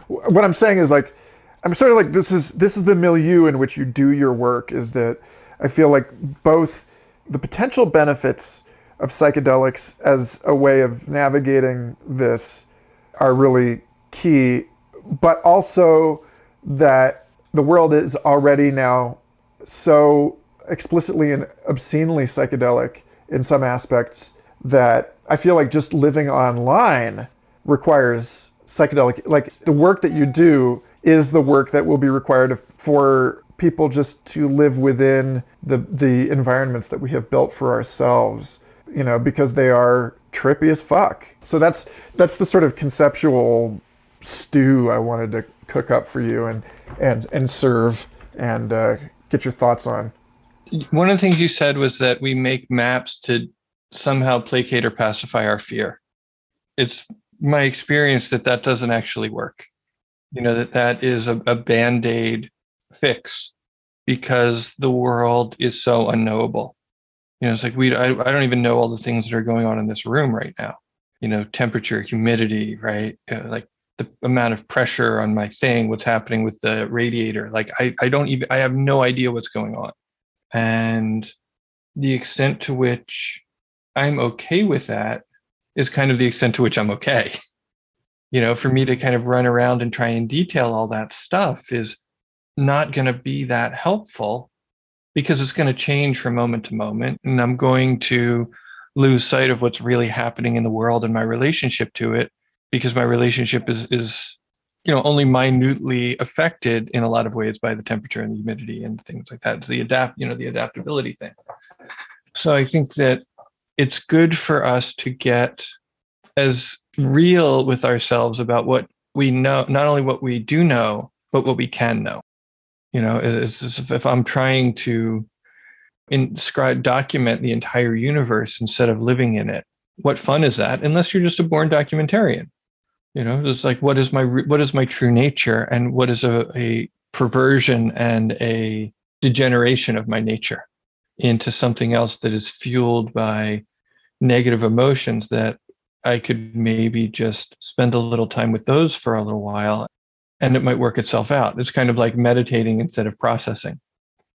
what I'm saying is like, I'm sort of like, this is the milieu in which you do your work, is that I feel like both the potential benefits of psychedelics as a way of navigating this are really key, but also that the world is already now so explicitly and obscenely psychedelic in some aspects that I feel like just living online requires psychedelic, like the work that you do is the work that will be required for people just to live within the environments that we have built for ourselves, because they are trippy as fuck. So that's the sort of conceptual stew I wanted to cook up for you and serve and get your thoughts on.
One of the things you said was that we make maps to somehow placate or pacify our fear. It's my experience that doesn't actually work. That is a Band-Aid fix because the world is so unknowable. It's like I don't even know all the things that are going on in this room right now. Temperature, humidity, right? Like the amount of pressure on my thing, what's happening with the radiator. Like I have no idea what's going on. And the extent to which I'm okay with that is kind of the extent to which I'm okay. For me to kind of run around and try and detail all that stuff is not going to be that helpful because it's going to change from moment to moment. And I'm going to lose sight of what's really happening in the world and my relationship to it, because my relationship is only minutely affected in a lot of ways by the temperature and the humidity and things like that. It's the adaptability thing. So I think that it's good for us to get as real with ourselves about what we know, not only what we do know, but what we can know. If I'm trying to document the entire universe instead of living in it, what fun is that? Unless you're just a born documentarian. It's like, what is my true nature, and what is a perversion and a degeneration of my nature into something else that is fueled by negative emotions that I could maybe just spend a little time with those for a little while and it might work itself out. It's kind of like meditating instead of processing.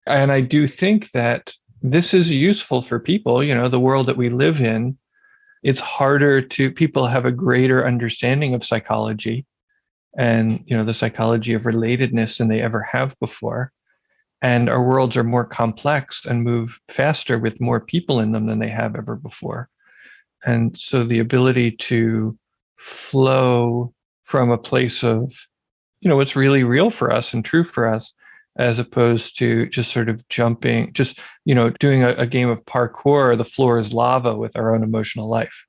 And I do think that this is useful for people, the world that we live in. It's harder people have a greater understanding of psychology and, the psychology of relatedness than they ever have before. And our worlds are more complex and move faster with more people in them than they have ever before. And so the ability to flow from a place of, what's really real for us and true for us, as opposed to just sort of jumping, just, doing a game of parkour, the floor is lava with our own emotional life.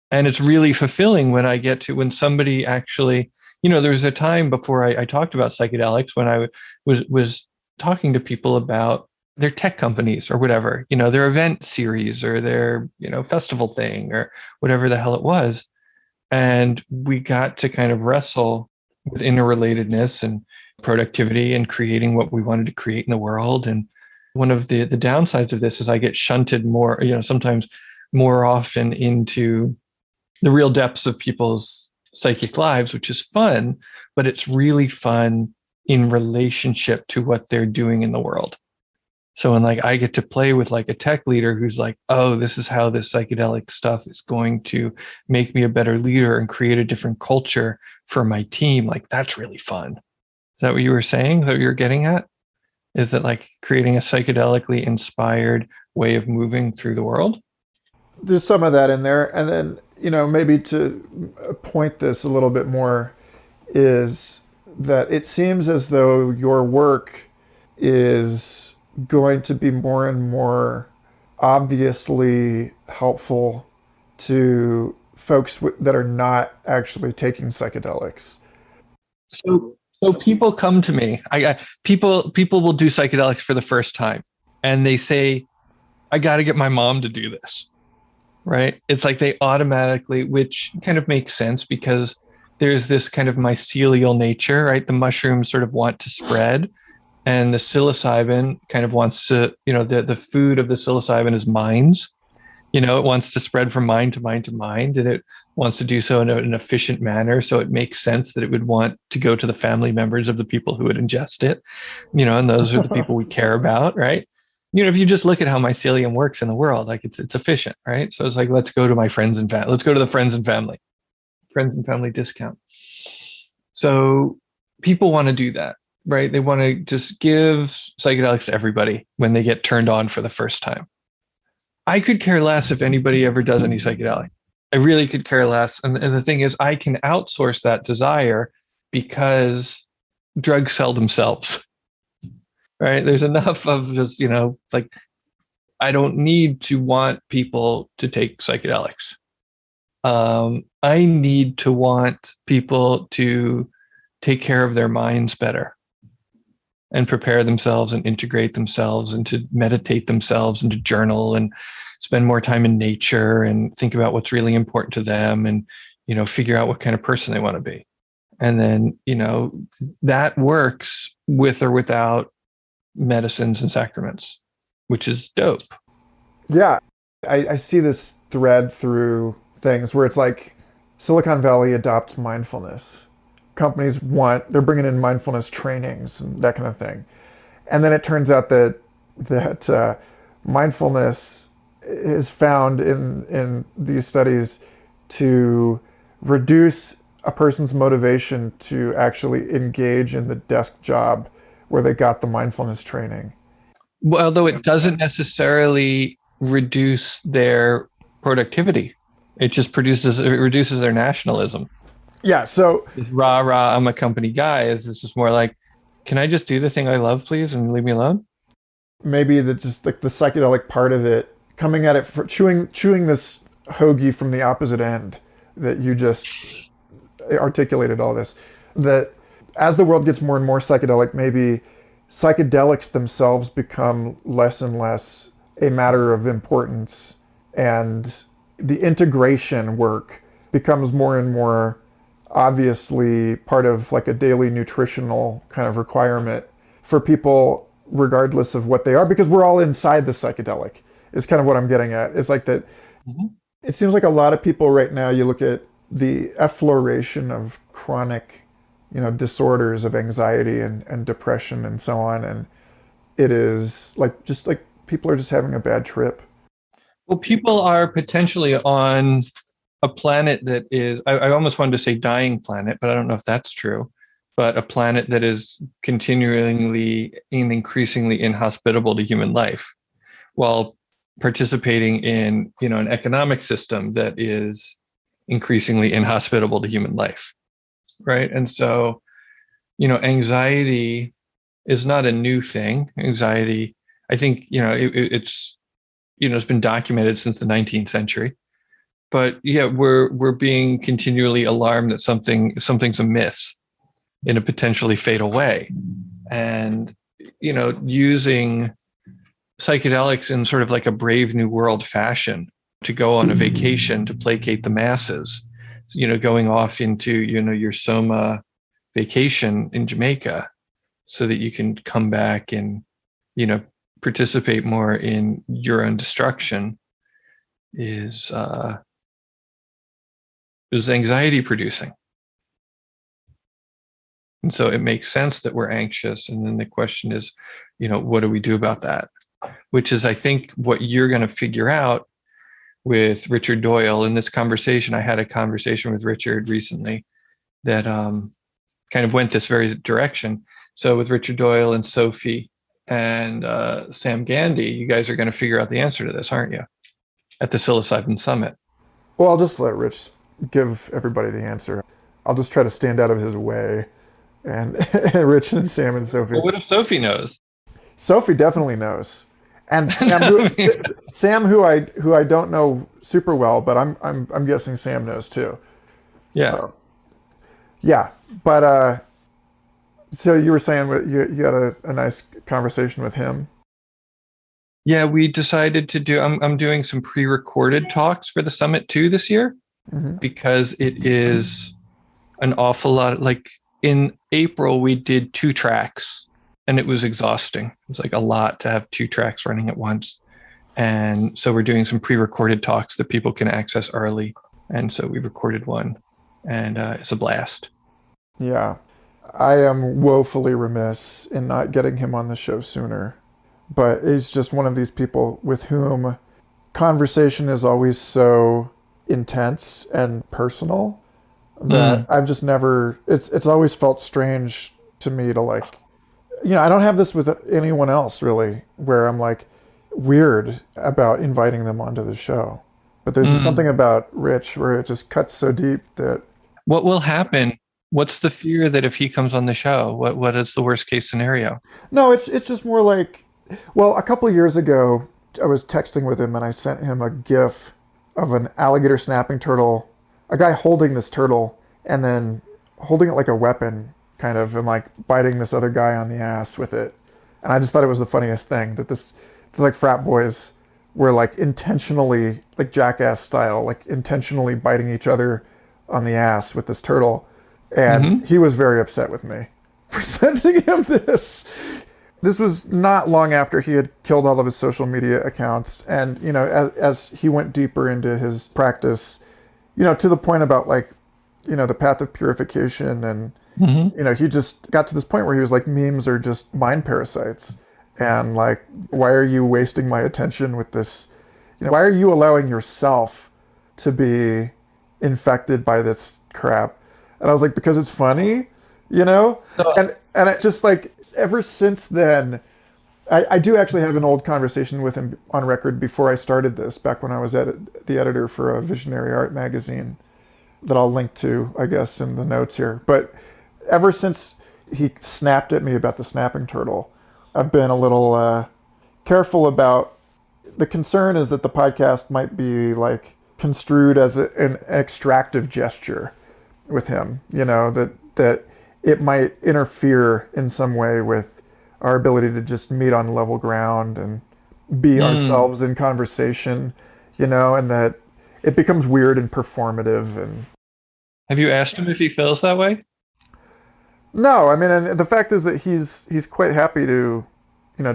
And it's really fulfilling when somebody actually, there was a time before I talked about psychedelics when I was talking to people about their tech companies or whatever, their event series or their, festival thing or whatever the hell it was. And we got to kind of wrestle with interrelatedness and productivity and creating what we wanted to create in the world. And one of the downsides of this is I get shunted more, sometimes more often into the real depths of people's psychic lives, which is fun, but it's really fun in relationship to what they're doing in the world. So when I get to play with a tech leader who's like, oh, this is how this psychedelic stuff is going to make me a better leader and create a different culture for my team, that's really fun. Is that what you were saying, that you're getting at? Is that creating a psychedelically inspired way of moving through the world?
There's some of that in there. And then, maybe to point this a little bit more is that it seems as though your work is going to be more and more obviously helpful to folks that are not actually taking psychedelics.
So people come to me. People will do psychedelics for the first time, and they say, "I got to get my mom to do this." Right? It's like they automatically, which kind of makes sense because there's this kind of mycelial nature, right? The mushrooms sort of want to spread. And the psilocybin kind of wants to, the food of the psilocybin is minds. It wants to spread from mind to mind to mind, and it wants to do so in an efficient manner. So it makes sense that it would want to go to the family members of the people who would ingest it, and those are the people we care about, right? If you just look at how mycelium works in the world, like it's efficient, right? So it's like, let's go to my friends and family. Let's go to the friends and family discount. So people want to do that, right? They want to just give psychedelics to everybody when they get turned on for the first time. I could care less if anybody ever does any psychedelic. I really could care less. And the thing is, I can outsource that desire because drugs sell themselves, right? There's enough of just, like, I don't need to want people to take psychedelics. I need to want people to take care of their minds better and prepare themselves and integrate themselves and to meditate themselves and to journal and spend more time in nature and think about what's really important to them and, figure out what kind of person they want to be. And then, that works with or without medicines and sacraments, which is dope.
Yeah. I see this thread through things where it's like Silicon Valley adopts mindfulness. Companies they're bringing in mindfulness trainings and that kind of thing. And then it turns out that mindfulness is found in these studies to reduce a person's motivation to actually engage in the desk job where they got the mindfulness training.
Well, although it doesn't necessarily reduce their productivity, it just reduces their nationalism.
Yeah, so
This rah rah, I'm a company guy. It's just more like, can I just do the thing I love, please, and leave me alone?
maybe just like the psychedelic part of it, coming at it for chewing this hoagie from the opposite end that you just articulated all this. That as the world gets more and more psychedelic, maybe psychedelics themselves become less and less a matter of importance, and the integration work becomes more and more obviously part of like a daily nutritional kind of requirement for people regardless of what they are, because we're all inside the psychedelic is kind of what I'm getting at. It's like that. Mm-hmm. It seems like a lot of people right now, you look at the effloration of chronic, disorders of anxiety and depression and so on, and it is like just like people are just having a bad trip.
Well, people are potentially on a planet that is, I almost wanted to say dying planet, but I don't know if that's true, but a planet that is continually and increasingly inhospitable to human life, while participating in, an economic system that is increasingly inhospitable to human life, right? And so, anxiety is not a new thing. Anxiety, I think, it's been documented since the 19th century. But yeah, we're being continually alarmed that something's amiss in a potentially fatal way, and using psychedelics in sort of like a Brave New World fashion to go on a vacation to placate the masses, going off into your Soma vacation in Jamaica, so that you can come back and participate more in your own destruction is anxiety producing. And so it makes sense that we're anxious. And then the question is, what do we do about that? Which is, I think, what you're going to figure out with Richard Doyle in this conversation. I had a conversation with Richard recently that kind of went this very direction. So with Richard Doyle and Sophie and Sam Gandy, you guys are going to figure out the answer to this, aren't you? At the Psilocybin Summit.
Well, I'll just let Rich give everybody the answer. I'll just try to stand out of his way. And Rich and Sam and Sophie.
Well, what if Sophie knows?
Sophie definitely knows. And Sam, who I don't know super well, but I'm guessing Sam knows too.
Yeah.
So, yeah. But so you were saying you had a nice conversation with him.
Yeah, we decided to do. I'm doing some pre-recorded talks for the summit too this year, because it is an awful lot. Like in April, we did 2 tracks, and it was exhausting. It was like a lot to have 2 tracks running at once. And so we're doing some pre-recorded talks that people can access early. And so we recorded one, and it's a blast.
Yeah. I am woefully remiss in not getting him on the show sooner. but he's just one of these people with whom conversation is always so intense and personal that
Mm,
I've just never, it's always felt strange to me to like, I don't have this with anyone else really, where I'm like weird about inviting them onto the show. But there's just something
mm.
about Rich where it just cuts so deep that
What will happen? What's the fear that if he comes on the show, what is the worst case scenario?
no, it's just more like, well, a couple of years ago, I was texting with him and I sent him a GIF of an alligator snapping turtle, a guy holding this turtle and then holding it like a weapon, kind of, and like biting this other guy on the ass with it. And I just thought it was the funniest thing that this, like frat boys were like intentionally, like jackass style, like intentionally biting each other on the ass with this turtle. And
Hmm.
he was very upset with me for sending him this. This was not long after he had killed all of his social media accounts. And, as he went deeper into his practice, to the point about like, the path of purification. And,
Hmm.
he just got to this point where he was like, memes are just mind parasites. And like, why are you wasting my attention with this? Why are you allowing yourself to be infected by this crap? And I was like, because it's funny, you know?
So,
And it just like, ever since then, I do actually have an old conversation with him on record before I started this, back when I was the editor for a visionary art magazine that I'll link to, I guess, in the notes here. But ever since he snapped at me about the snapping turtle, I've been a little careful about. The concern is that the podcast might be like construed as an extractive gesture with him. That it might interfere in some way with our ability to just meet on level ground and be
mm.
ourselves in conversation. And that it becomes weird and performative. And
Have you asked him if he feels that way?
no, I mean, and the fact is that he's quite happy to,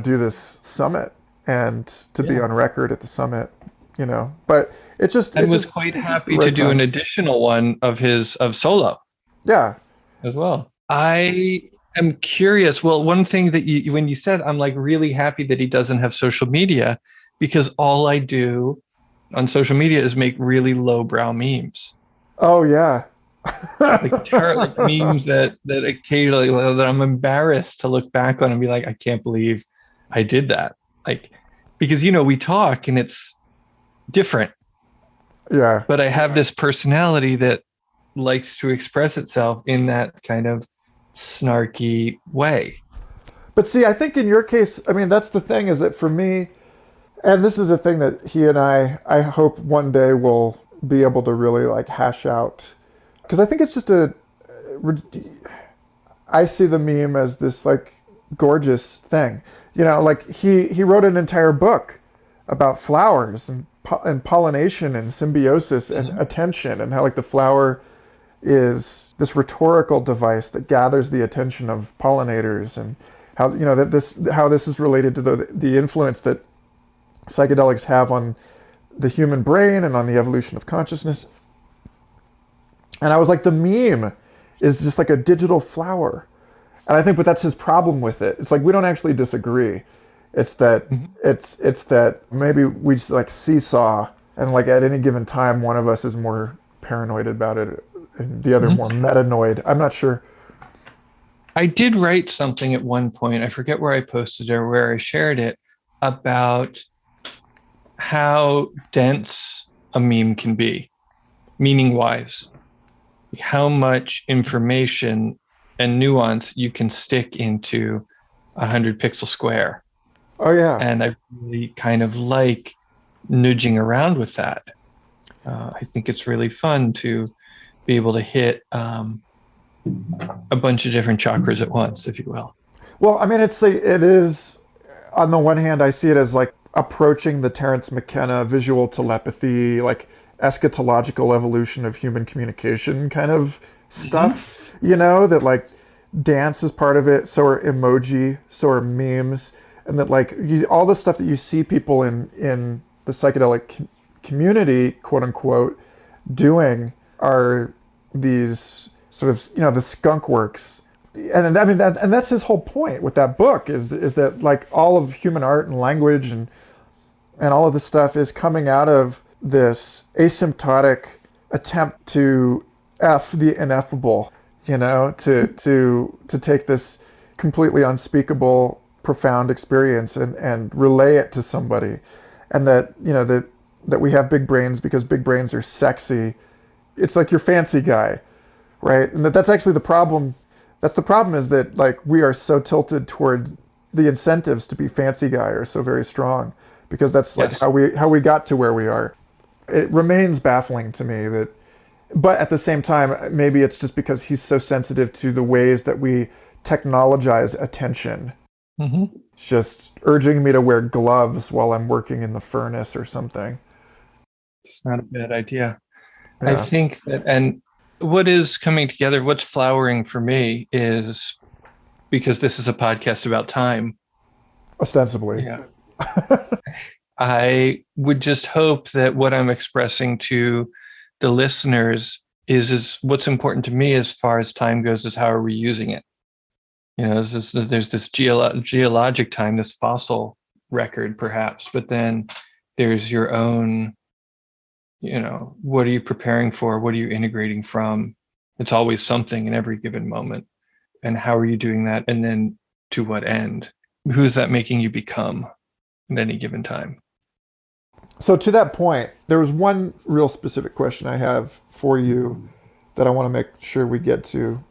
do this summit and to be
Yeah.
on record at the summit. But
And was
it's
quite
just the
happy to
right
do an
time.
additional one of solo
Yeah.
as well. I am curious. Well, one thing that when you said, I'm like really happy that he doesn't have social media, because all I do on social media is make really lowbrow memes,
Oh yeah.
like memes that occasionally that I'm embarrassed to look back on and be like, I can't believe I did that. Like, because we talk and it's different,
Yeah.
but I have this personality that likes to express itself in that kind of snarky way.
But see, I think in your case, I mean, that's the thing, is that for me, and this is a thing that he and I hope one day will be able to really like hash out, because I think it's just I see the meme as this like gorgeous thing. Like he wrote an entire book about flowers and pollination and symbiosis and
Mhm.
attention, and how like the flower is this rhetorical device that gathers the attention of pollinators, and how how this is related to the influence that psychedelics have on the human brain and on the evolution of consciousness. And I was like, the meme is just like a digital flower. And I think, but that's his problem with it. It's like we don't actually disagree. It's that
Mhm.
it's that maybe we just like seesaw, and like at any given time, one of us is more paranoid about it, and the other more
Mhm.
metanoid. I'm not sure.
I did write something at one point. I forget where I posted it or where I shared it about how dense a meme can be, meaning wise, how much information and nuance you can stick into 100 pixel square.
Oh yeah.
And I really kind of like nudging around with that. I think it's really fun to be able to hit a bunch of different chakras at once, if you will.
Well, I mean, it is, on the one hand, I see it as like approaching the Terence McKenna visual telepathy, like eschatological evolution of human communication kind of
Mhm.
stuff, that like dance is part of it, so are emoji, so are memes, and that like all the stuff that you see people in the psychedelic community, quote unquote, doing are these sort of, the skunk works and I mean and that's his whole point with that book is that like all of human art and language and all of this stuff is coming out of this asymptotic attempt to F the ineffable, to take this completely unspeakable, profound experience and relay it to somebody. And that, that we have big brains because big brains are sexy. It's like your fancy guy, right? And that's actually the problem. That's the problem, is that like we are so tilted toward the incentives to be fancy guy are so very strong, because that's like how we got to where we are. It remains baffling to me that, but at the same time, maybe it's just because he's so sensitive to the ways that we technologize attention.
Mm-hmm.
It's just urging me to wear gloves while I'm working in the furnace or something.
It's not a bad idea.
Yeah.
I think that, and what is coming together, what's flowering for me is, because this is a podcast about time.
Ostensibly.
Yeah. I would just hope that what I'm expressing to the listeners is what's important to me as far as time goes is how are we using it? There's this geologic time, this fossil record perhaps, but then there's your own, what are you preparing for? What are you integrating from? It's always something in every given moment. And how are you doing that? And then to what end? Who is that making you become at any given time?
So to that point, there was one real specific question I have for you that I want to make sure we get to,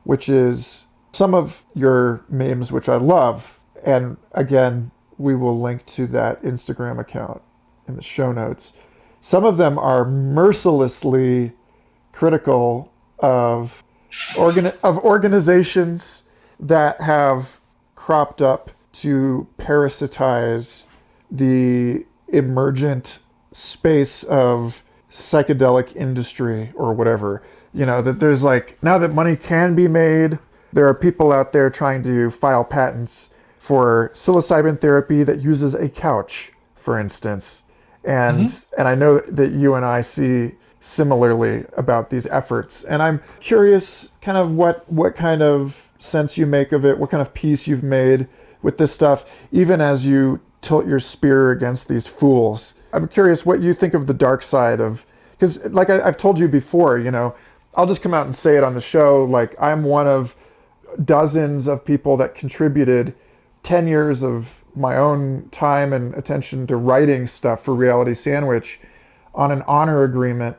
which is some of your memes, which I love. And again, we will link to that Instagram account in the show notes. Some of them are mercilessly critical of organizations that have cropped up to parasitize the emergent space of psychedelic industry or whatever. That there's like, now that money can be made, there are people out there trying to file patents for psilocybin therapy that uses a couch, for instance. And I know that you and I see similarly about these efforts. And I'm curious kind of what kind of sense you make of it, what kind of peace you've made with this stuff, even as you tilt your spear against these fools. I'm curious what you think of the dark side of, because like I've told you before, I'll just come out and say it on the show, like I'm one of dozens of people that contributed 10 years of my own time and attention to writing stuff for Reality Sandwich on an honor agreement.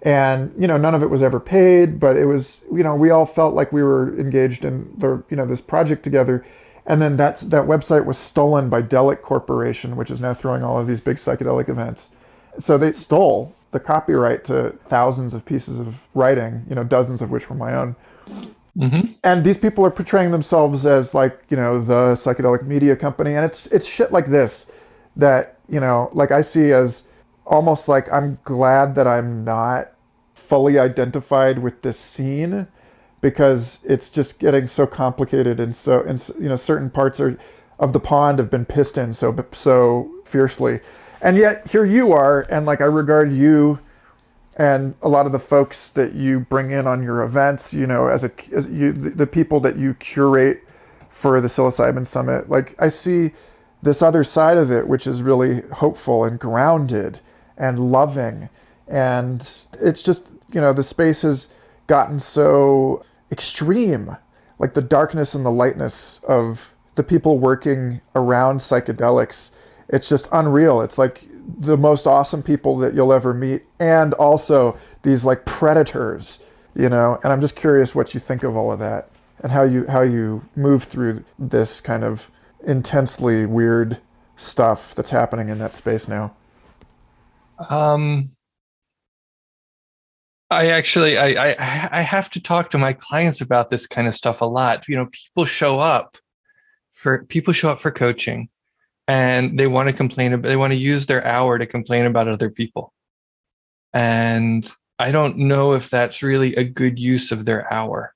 And, none of it was ever paid, but it was, we all felt like we were engaged in this project together. And then that website was stolen by Delic Corporation, which is now throwing all of these big psychedelic events. So they stole the copyright to thousands of pieces of writing, dozens of which were my own. Mm-hmm. And these people are portraying themselves as like, the psychedelic media company. And it's shit like this that, like I see as almost like I'm glad that I'm not fully identified with this scene, because it's just getting so complicated and certain parts of the pond have been pissed in so fiercely. And yet here you are, and like I regard you and a lot of the folks that you bring in on your events, the people that you curate for the Psilocybin Summit, like I see this other side of it, which is really hopeful and grounded and loving. And it's just, the space has gotten so extreme, like the darkness and the lightness of the people working around psychedelics. It's just unreal. It's like the most awesome people that you'll ever meet, and also these like predators, and I'm just curious what you think of all of that and how you move through this kind of intensely weird stuff that's happening in that space now.
I have to talk to my clients about this kind of stuff a lot. People show up for coaching, and they want to complain they want to use their hour to complain about other people. And I don't know if that's really a good use of their hour,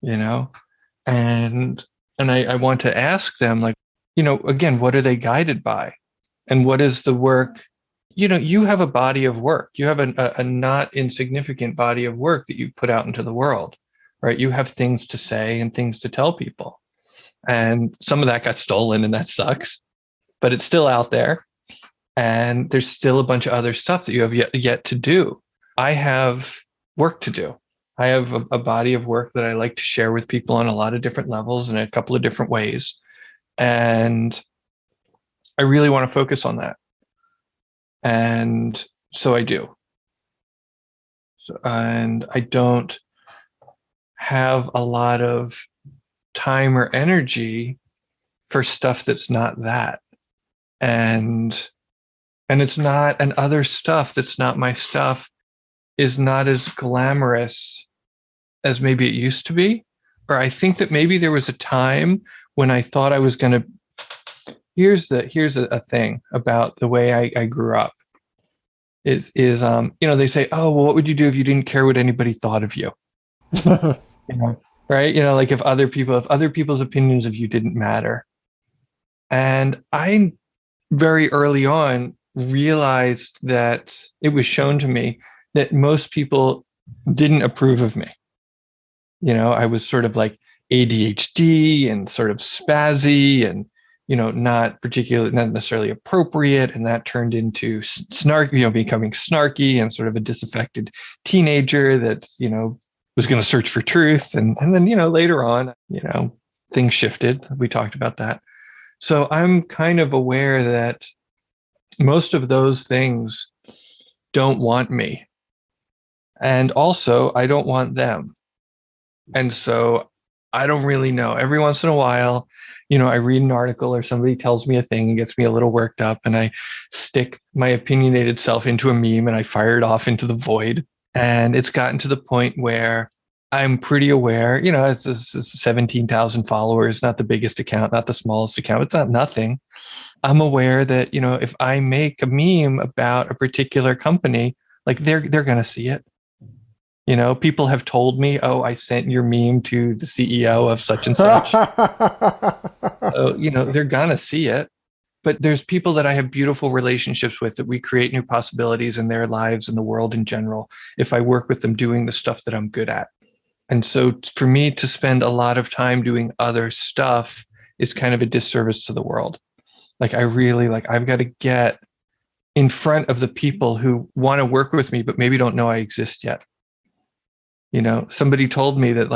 and I want to ask them, like, again, what are they guided by? And what is the work? You have a body of work. You have a not insignificant body of work that you've put out into the world. right? You have things to say and things to tell people. And some of that got stolen, and that sucks, but it's still out there. And there's still a bunch of other stuff that you have yet to do. I have work to do. I have a body of work that I like to share with people on a lot of different levels and in a couple of different ways. And I really want to focus on that. And so I do. And I don't have a lot of time or energy for stuff that's not that. And it's not, and other stuff that's not my stuff is not as glamorous as maybe it used to be. Or I think that maybe there was a time when I thought I was going to. Here's a thing about the way I grew up. Is they say, oh, well, what would you do if you didn't care what anybody thought of you? Right? Like if other people's opinions of you didn't matter. And I very early on realized that it was shown to me that most people didn't approve of me. I was sort of like ADHD and sort of spazzy and, not necessarily appropriate. And that turned into becoming snarky and sort of a disaffected teenager that, was going to search for truth. And then, later on, things shifted. We talked about that. So I'm kind of aware that most of those things don't want me. And also, I don't want them. And so I don't really know. Every once in a while, I read an article or somebody tells me a thing and gets me a little worked up, and I stick my opinionated self into a meme and I fire it off into the void. And it's gotten to the point where I'm pretty aware, it's 17,000 followers, not the biggest account, not the smallest account. It's not nothing. I'm aware that, if I make a meme about a particular company, like they're going to see it. People have told me, oh, I sent your meme to the CEO of such and such. So, they're going to see it. But there's people that I have beautiful relationships with that we create new possibilities in their lives and the world in general if I work with them doing the stuff that I'm good at. And so for me to spend a lot of time doing other stuff is kind of a disservice to the world. Like I've got to get in front of the people who want to work with me, but maybe don't know I exist yet. Somebody told me that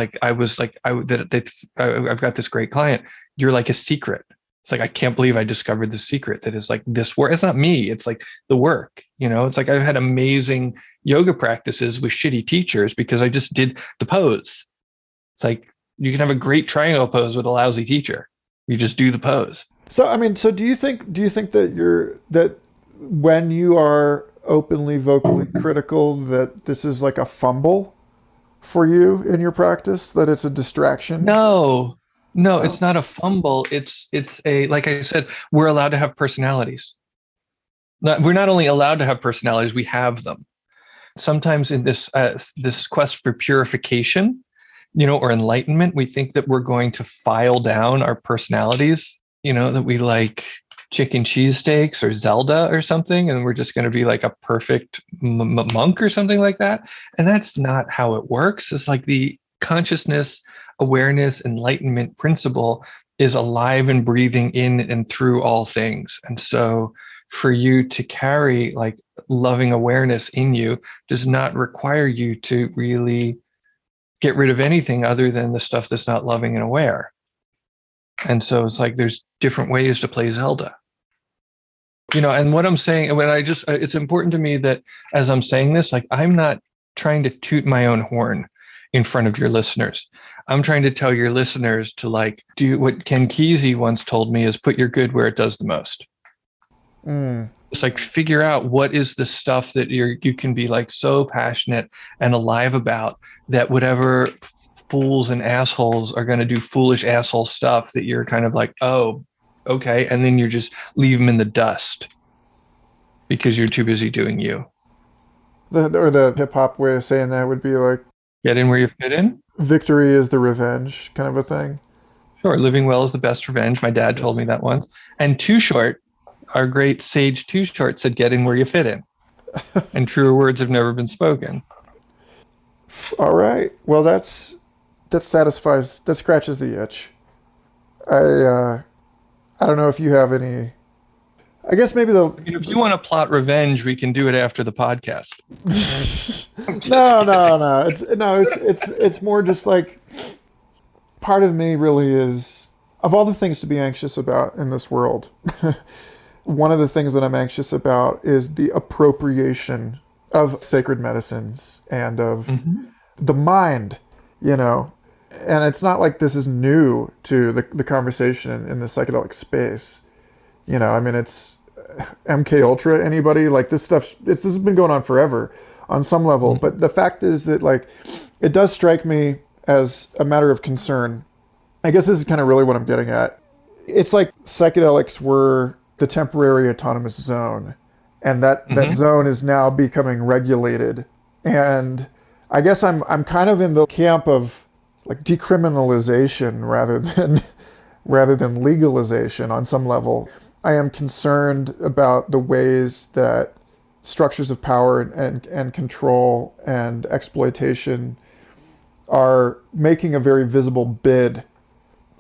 I've got this great client. You're like a secret. It's like, I can't believe I discovered the secret that is like this work. It's not me. It's like the work, it's like I've had amazing yoga practices with shitty teachers because I just did the pose. It's like, you can have a great triangle pose with a lousy teacher. You just do the pose.
So, do you think that when you are openly, vocally critical, that this is like a fumble for you in your practice, that it's a distraction?
No, it's not a fumble. It's a, like I said, we're allowed to have personalities. We're not only allowed to have personalities, we have them. Sometimes in this quest for purification, or enlightenment, we think that we're going to file down our personalities, that we like chicken cheesesteaks or Zelda or something, and we're just going to be like a perfect monk or something like that. And that's not how it works. It's like the consciousness, awareness, enlightenment principle is alive and breathing in and through all things. And so for you to carry like loving awareness in you does not require you to really get rid of anything other than the stuff that's not loving and aware. And so it's like there's different ways to play Zelda. And what I'm saying, it's important to me that as I'm saying this, like I'm not trying to toot my own horn in front of your listeners. I'm trying to tell your listeners to like do what Ken Kesey once told me is put your good where it does the most. It's like figure out what is the stuff that you can be like so passionate and alive about that whatever fools and assholes are going to do foolish asshole stuff that you're kind of like, oh, okay. And then you just leave them in the dust because you're too busy doing you.
The hip hop way of saying that would be like,
get in where you fit in.
Victory is the revenge kind of a thing.
Sure. Living well is the best revenge. My dad told me that once. And Too Short, our great sage Too Short, said, get in where you fit in. And truer words have never been spoken.
All right. Well, that's that scratches the itch. I don't know if you have any. I guess maybe
If you want to plot revenge, we can do it after the podcast.
It's more just like part of me really is, of all the things to be anxious about in this world, one of the things that I'm anxious about is the appropriation of sacred medicines and of the mind, you know. And it's not like this is new to the conversation in the psychedelic space. You know, I mean, it's MK Ultra, anybody, like this stuff, this has been going on forever on some level. But the fact is that, like, it does strike me as a matter of concern. I guess this is kind of really what I'm getting at. It's like psychedelics were the temporary autonomous zone, and that zone is now becoming regulated. And I guess I'm kind of in the camp of like decriminalization rather than legalization on some level. I am concerned about the ways that structures of power and control and exploitation are making a very visible bid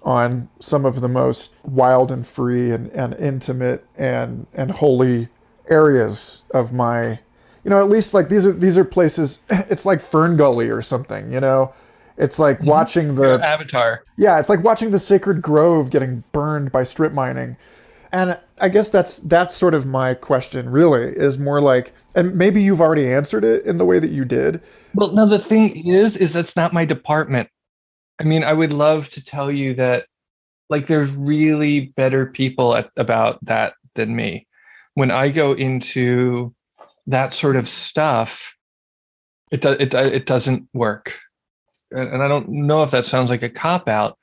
on some of the most wild and free and intimate and holy areas of my, you know, at least like these are places, it's like Fern Gully or something, you know. It's like watching the
Avatar.
Yeah, it's like watching the sacred grove getting burned by strip mining. And I guess that's sort of my question, really, is more like, and maybe you've already answered it in the way that you did.
Well, no, the thing is that's not my department. I mean, I would love to tell you that, like, there's really better people about that than me. When I go into that sort of stuff, it doesn't work. And I don't know if that sounds like a cop-out,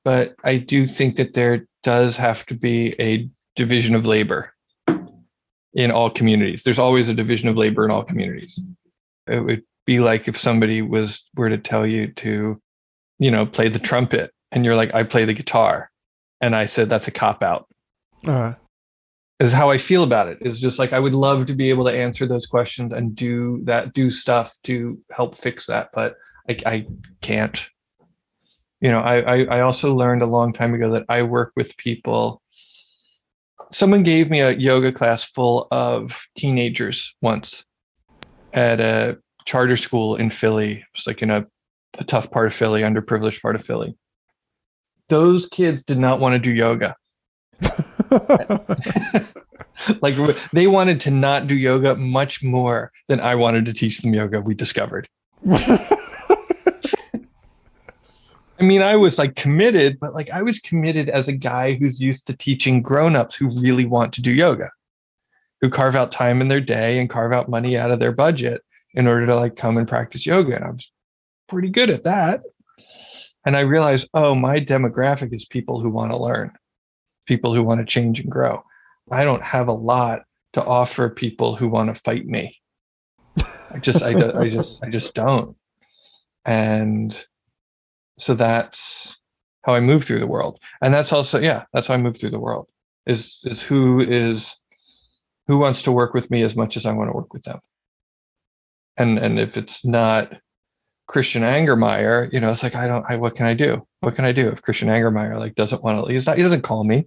but I do think that there does have to be a division of labor in all communities. There's always a division of labor in all communities. It would be like if somebody were to tell you to, you know, play the trumpet, and you're like, I play the guitar. And I said, that's a cop-out. Is how I feel about it. Is just like, I would love to be able to answer those questions and do stuff to help fix that. But I can't. You know, I also learned a long time ago that I work with people. Someone gave me a yoga class full of teenagers once at a charter school in Philly. It was like in a tough part of Philly, underprivileged part of Philly. Those kids did not want to do yoga. Like, they wanted to not do yoga much more than I wanted to teach them yoga, we discovered. I mean, I was like committed, but like I was committed as a guy who's used to teaching grownups who really want to do yoga, who carve out time in their day and carve out money out of their budget in order to like come and practice yoga. And I was pretty good at that. And I realized, oh, my demographic is people who want to learn, people who want to change and grow. I don't have a lot to offer people who want to fight me. I just don't. And so that's how I move through the world. And that's also, that's how I move through the world is who wants to work with me as much as I want to work with them. And if it's not Christian Angermeyer, you know, it's like, what can I do? What can I do if Christian Angermeyer like doesn't want to, he doesn't call me.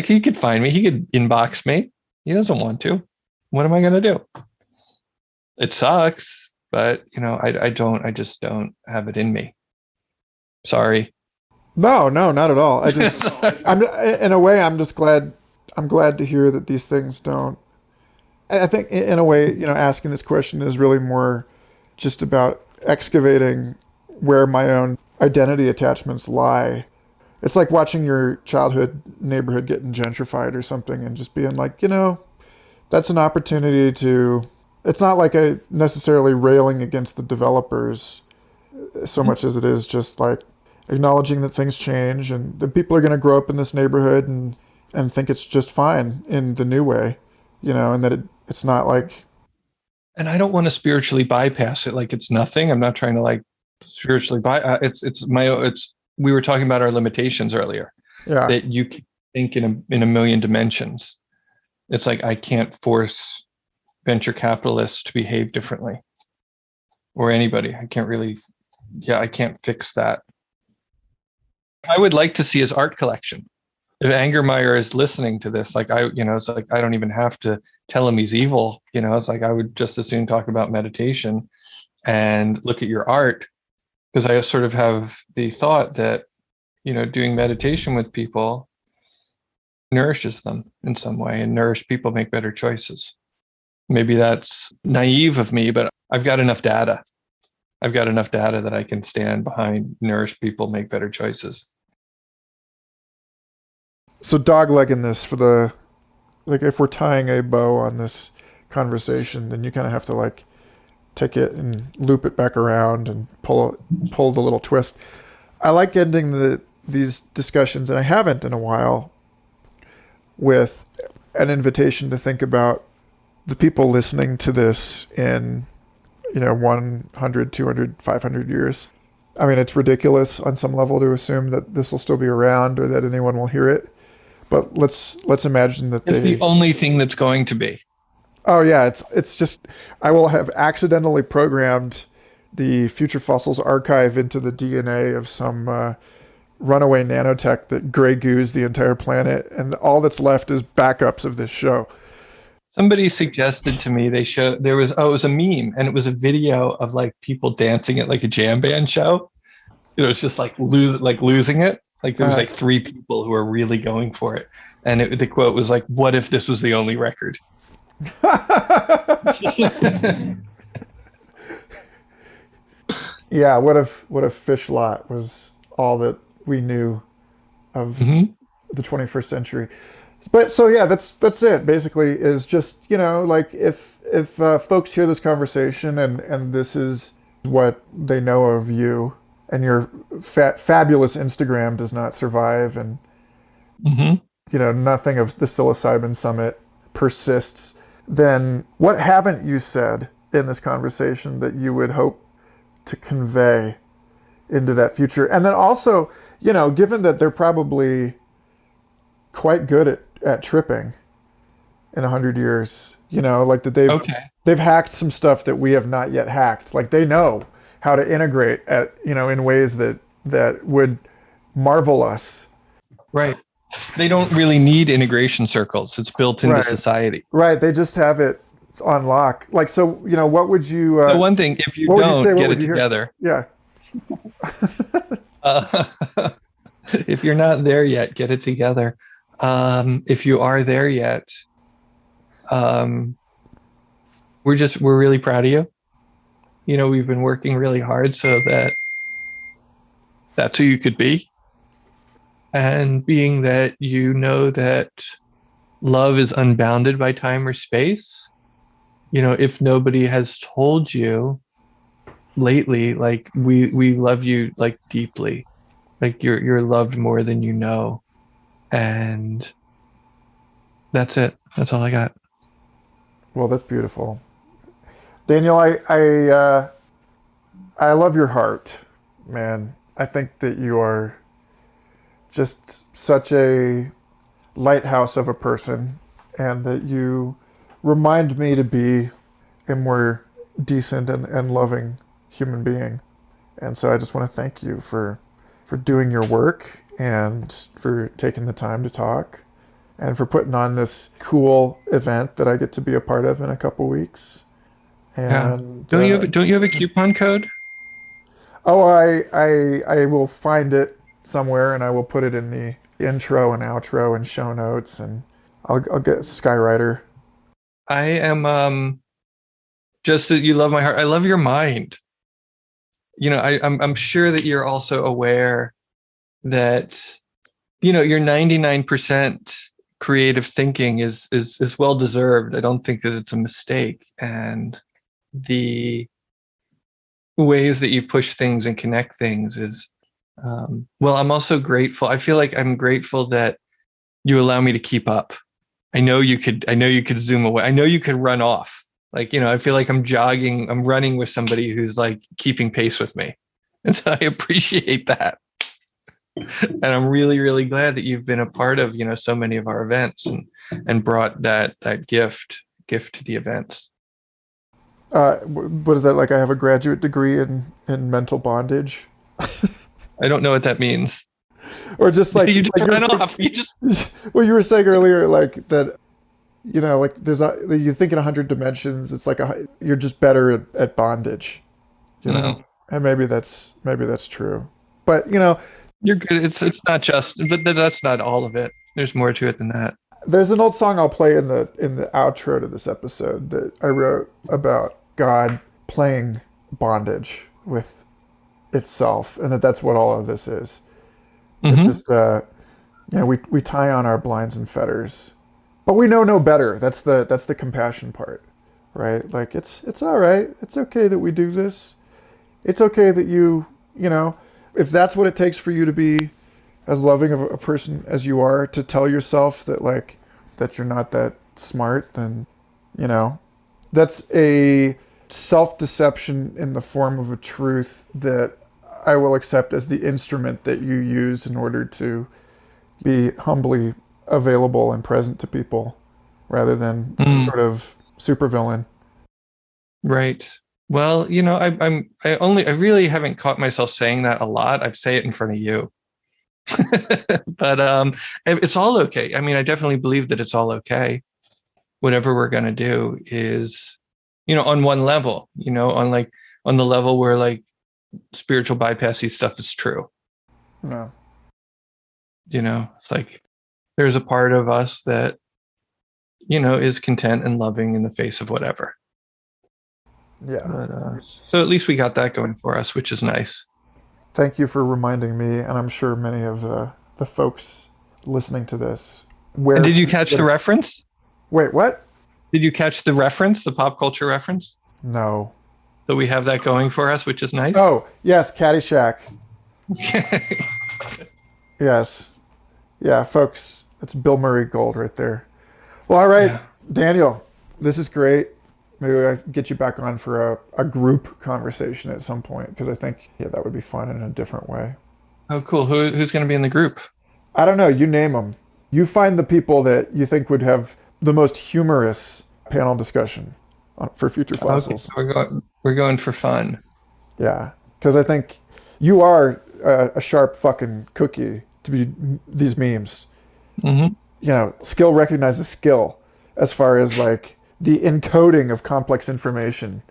He could find me. He could inbox me. He doesn't want to. What am I going to do? It sucks, but you know, I just don't have it in me. Sorry.
No, not at all. In a way, I'm glad to hear that these things don't. I think in a way, you know, asking this question is really more just about excavating where my own identity attachments lie. It's like watching your childhood neighborhood getting gentrified or something and just being like, you know, that's an opportunity to, it's not like a necessarily railing against the developers so much as it is just like acknowledging that things change and that people are going to grow up in this neighborhood and think it's just fine in the new way, you know, and that it's not like.
And I don't want to spiritually bypass it like it's nothing. I'm not trying to like spiritually we were talking about our limitations earlier.
Yeah.
That you can think in a million dimensions. It's like I can't force venture capitalists to behave differently or anybody. I can't really yeah, I can't fix that. I would like to see his art collection. If Angermeyer is listening to this, like it's like I don't even have to tell him he's evil. It's like I would just as soon talk about meditation and look at your art, because I sort of have the thought that, doing meditation with people nourishes them in some way, and nourish people make better choices. Maybe that's naive of me, but I've got enough data. I've got enough data that I can stand behind, nourish people, make better choices.
So doglegging this if we're tying a bow on this conversation, then you kind of have to like take it and loop it back around and pull the little twist. I like ending these discussions, and I haven't in a while, with an invitation to think about the people listening to this in 100, 200, 500 years. I mean, it's ridiculous on some level to assume that this will still be around or that anyone will hear it. But let's imagine that
it's the only thing that's going to be.
Oh yeah, it's just I will have accidentally programmed the Future Fossils archive into the DNA of some runaway nanotech that gray goos the entire planet, and all that's left is backups of this show.
Somebody suggested to me it was a meme, and it was a video of like people dancing at like a jam band show. It was just like losing it. Like there was like three people who were really going for it. And the quote was like, "What if this was the only record?"
Yeah, what if Fish Lot was all that we knew of the 21st century? But so yeah, that's it. Basically, is just like if folks hear this conversation and this is what they know of you, and your fabulous Instagram does not survive, and nothing of the Psilocybin Summit persists, then what haven't you said in this conversation that you would hope to convey into that future? And then also, given that they're probably quite good at tripping in 100 years, like that they've hacked some stuff that we have not yet hacked. Like they know how to integrate in ways that would marvel us.
Right. They don't really need integration circles. It's built into society.
Right. They just have it on lock. Like, so, what would you...
the one thing, if you don't get it together...
Yeah.
If you're not there yet, get it together. If you are there yet, we're really proud of you. We've been working really hard so that's who you could be. And being that that love is unbounded by time or space, if nobody has told you lately, like we love you like deeply, like you're loved more than you know. And that's it. That's all I got.
Well, that's beautiful. Daniel, I love your heart, man. I think that you are just such a lighthouse of a person, and that you remind me to be a more decent and loving human being. And so I just want to thank you for doing your work, and for taking the time to talk, and for putting on this cool event that I get to be a part of in a couple weeks. And
don't you have a coupon code?
Oh, I will find it somewhere, and I will put it in the intro and outro and show notes, and I'll get Skywriter.
I am just that you love my heart. I love your mind. I'm sure that you're also aware that your 99% creative thinking is well deserved. I don't think that it's a mistake, and the ways that you push things and connect things is I'm also grateful. I feel like I'm grateful that you allow me to keep up. I know you could zoom away. I know you could run off. Like, I feel like I'm running with somebody who's like keeping pace with me. And so I appreciate that. And I'm really, really glad that you've been a part of, so many of our events and brought that gift to the events.
What is that like? I have a graduate degree in mental bondage,
I don't know what that means.
or just like
You just
like
ran off. You just
what you were saying earlier, like that. Like you think in 100 dimensions. It's like you're just better at bondage.
No.
And maybe that's true. But
You're good. It's not just that's not all of it. There's more to it than that.
there's an old song I'll play in the outro to this episode that I wrote about God playing bondage with itself, and that's what all of this is.
Mm-hmm.
It's just we tie on our blinds and fetters, but we know no better. That's the compassion part, right? Like it's all right. It's okay that we do this. It's okay that if that's what it takes for you to be as loving of a person as you are, to tell yourself that you're not that smart, then that's a self-deception in the form of a truth that I will accept as the instrument that you use in order to be humbly available and present to people, rather than some sort of supervillain.
Right. Well, I really haven't caught myself saying that a lot. I say it in front of you. But it's all okay. I mean, I definitely believe that it's all okay. Whatever we're going to do is, on one level, on the level where like spiritual bypassy stuff is true.
No.
It's like there's a part of us that, is content and loving in the face of whatever.
Yeah.
But, so at least we got that going for us, which is nice.
Thank you for reminding me, and I'm sure many of the folks listening to this.
Did you catch the reference?
Wait, what?
Did you catch the reference, the pop culture reference?
No.
So we have that going for us, which is nice.
Oh, yes, Caddyshack. Yes. Yeah, folks, that's Bill Murray gold right there. Well, all right, Daniel, this is great. Maybe I can get you back on for a group conversation at some point, because I think that would be fun in a different way.
Oh, cool. Who's going to be in the group?
I don't know. You name them. You find the people that you think would have the most humorous panel discussion for Future Fossils.
Okay, we're going for fun.
Yeah, because I think you are a sharp fucking cookie to be these memes.
Mm-hmm.
Skill recognizes skill as far as like the encoding of complex information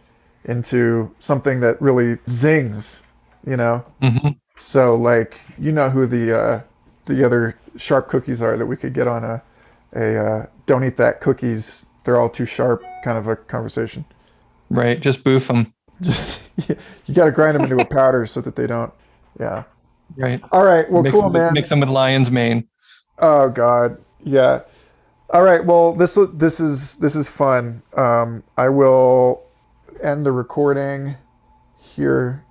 into something that really zings,
Mm-hmm.
So like, who the other sharp cookies are that we could get on a don't eat that cookies, they're all too sharp kind of a conversation.
Right. Just boof them.
Just, you got to grind them into a powder so that they don't. Yeah.
Right.
All right. Well, cool, man.
Mix them with lion's mane.
Oh God. Yeah. All right. Well, this is fun. I will end the recording here.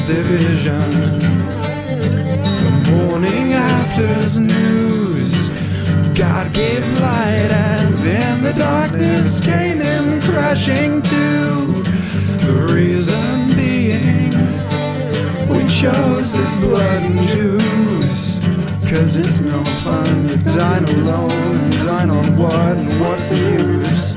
Division. The morning after's news. God gave light, and then the darkness came in crashing too. The reason being, we chose this blood and juice. 'Cause it's no fun to dine alone, and dine on what, and what's the use?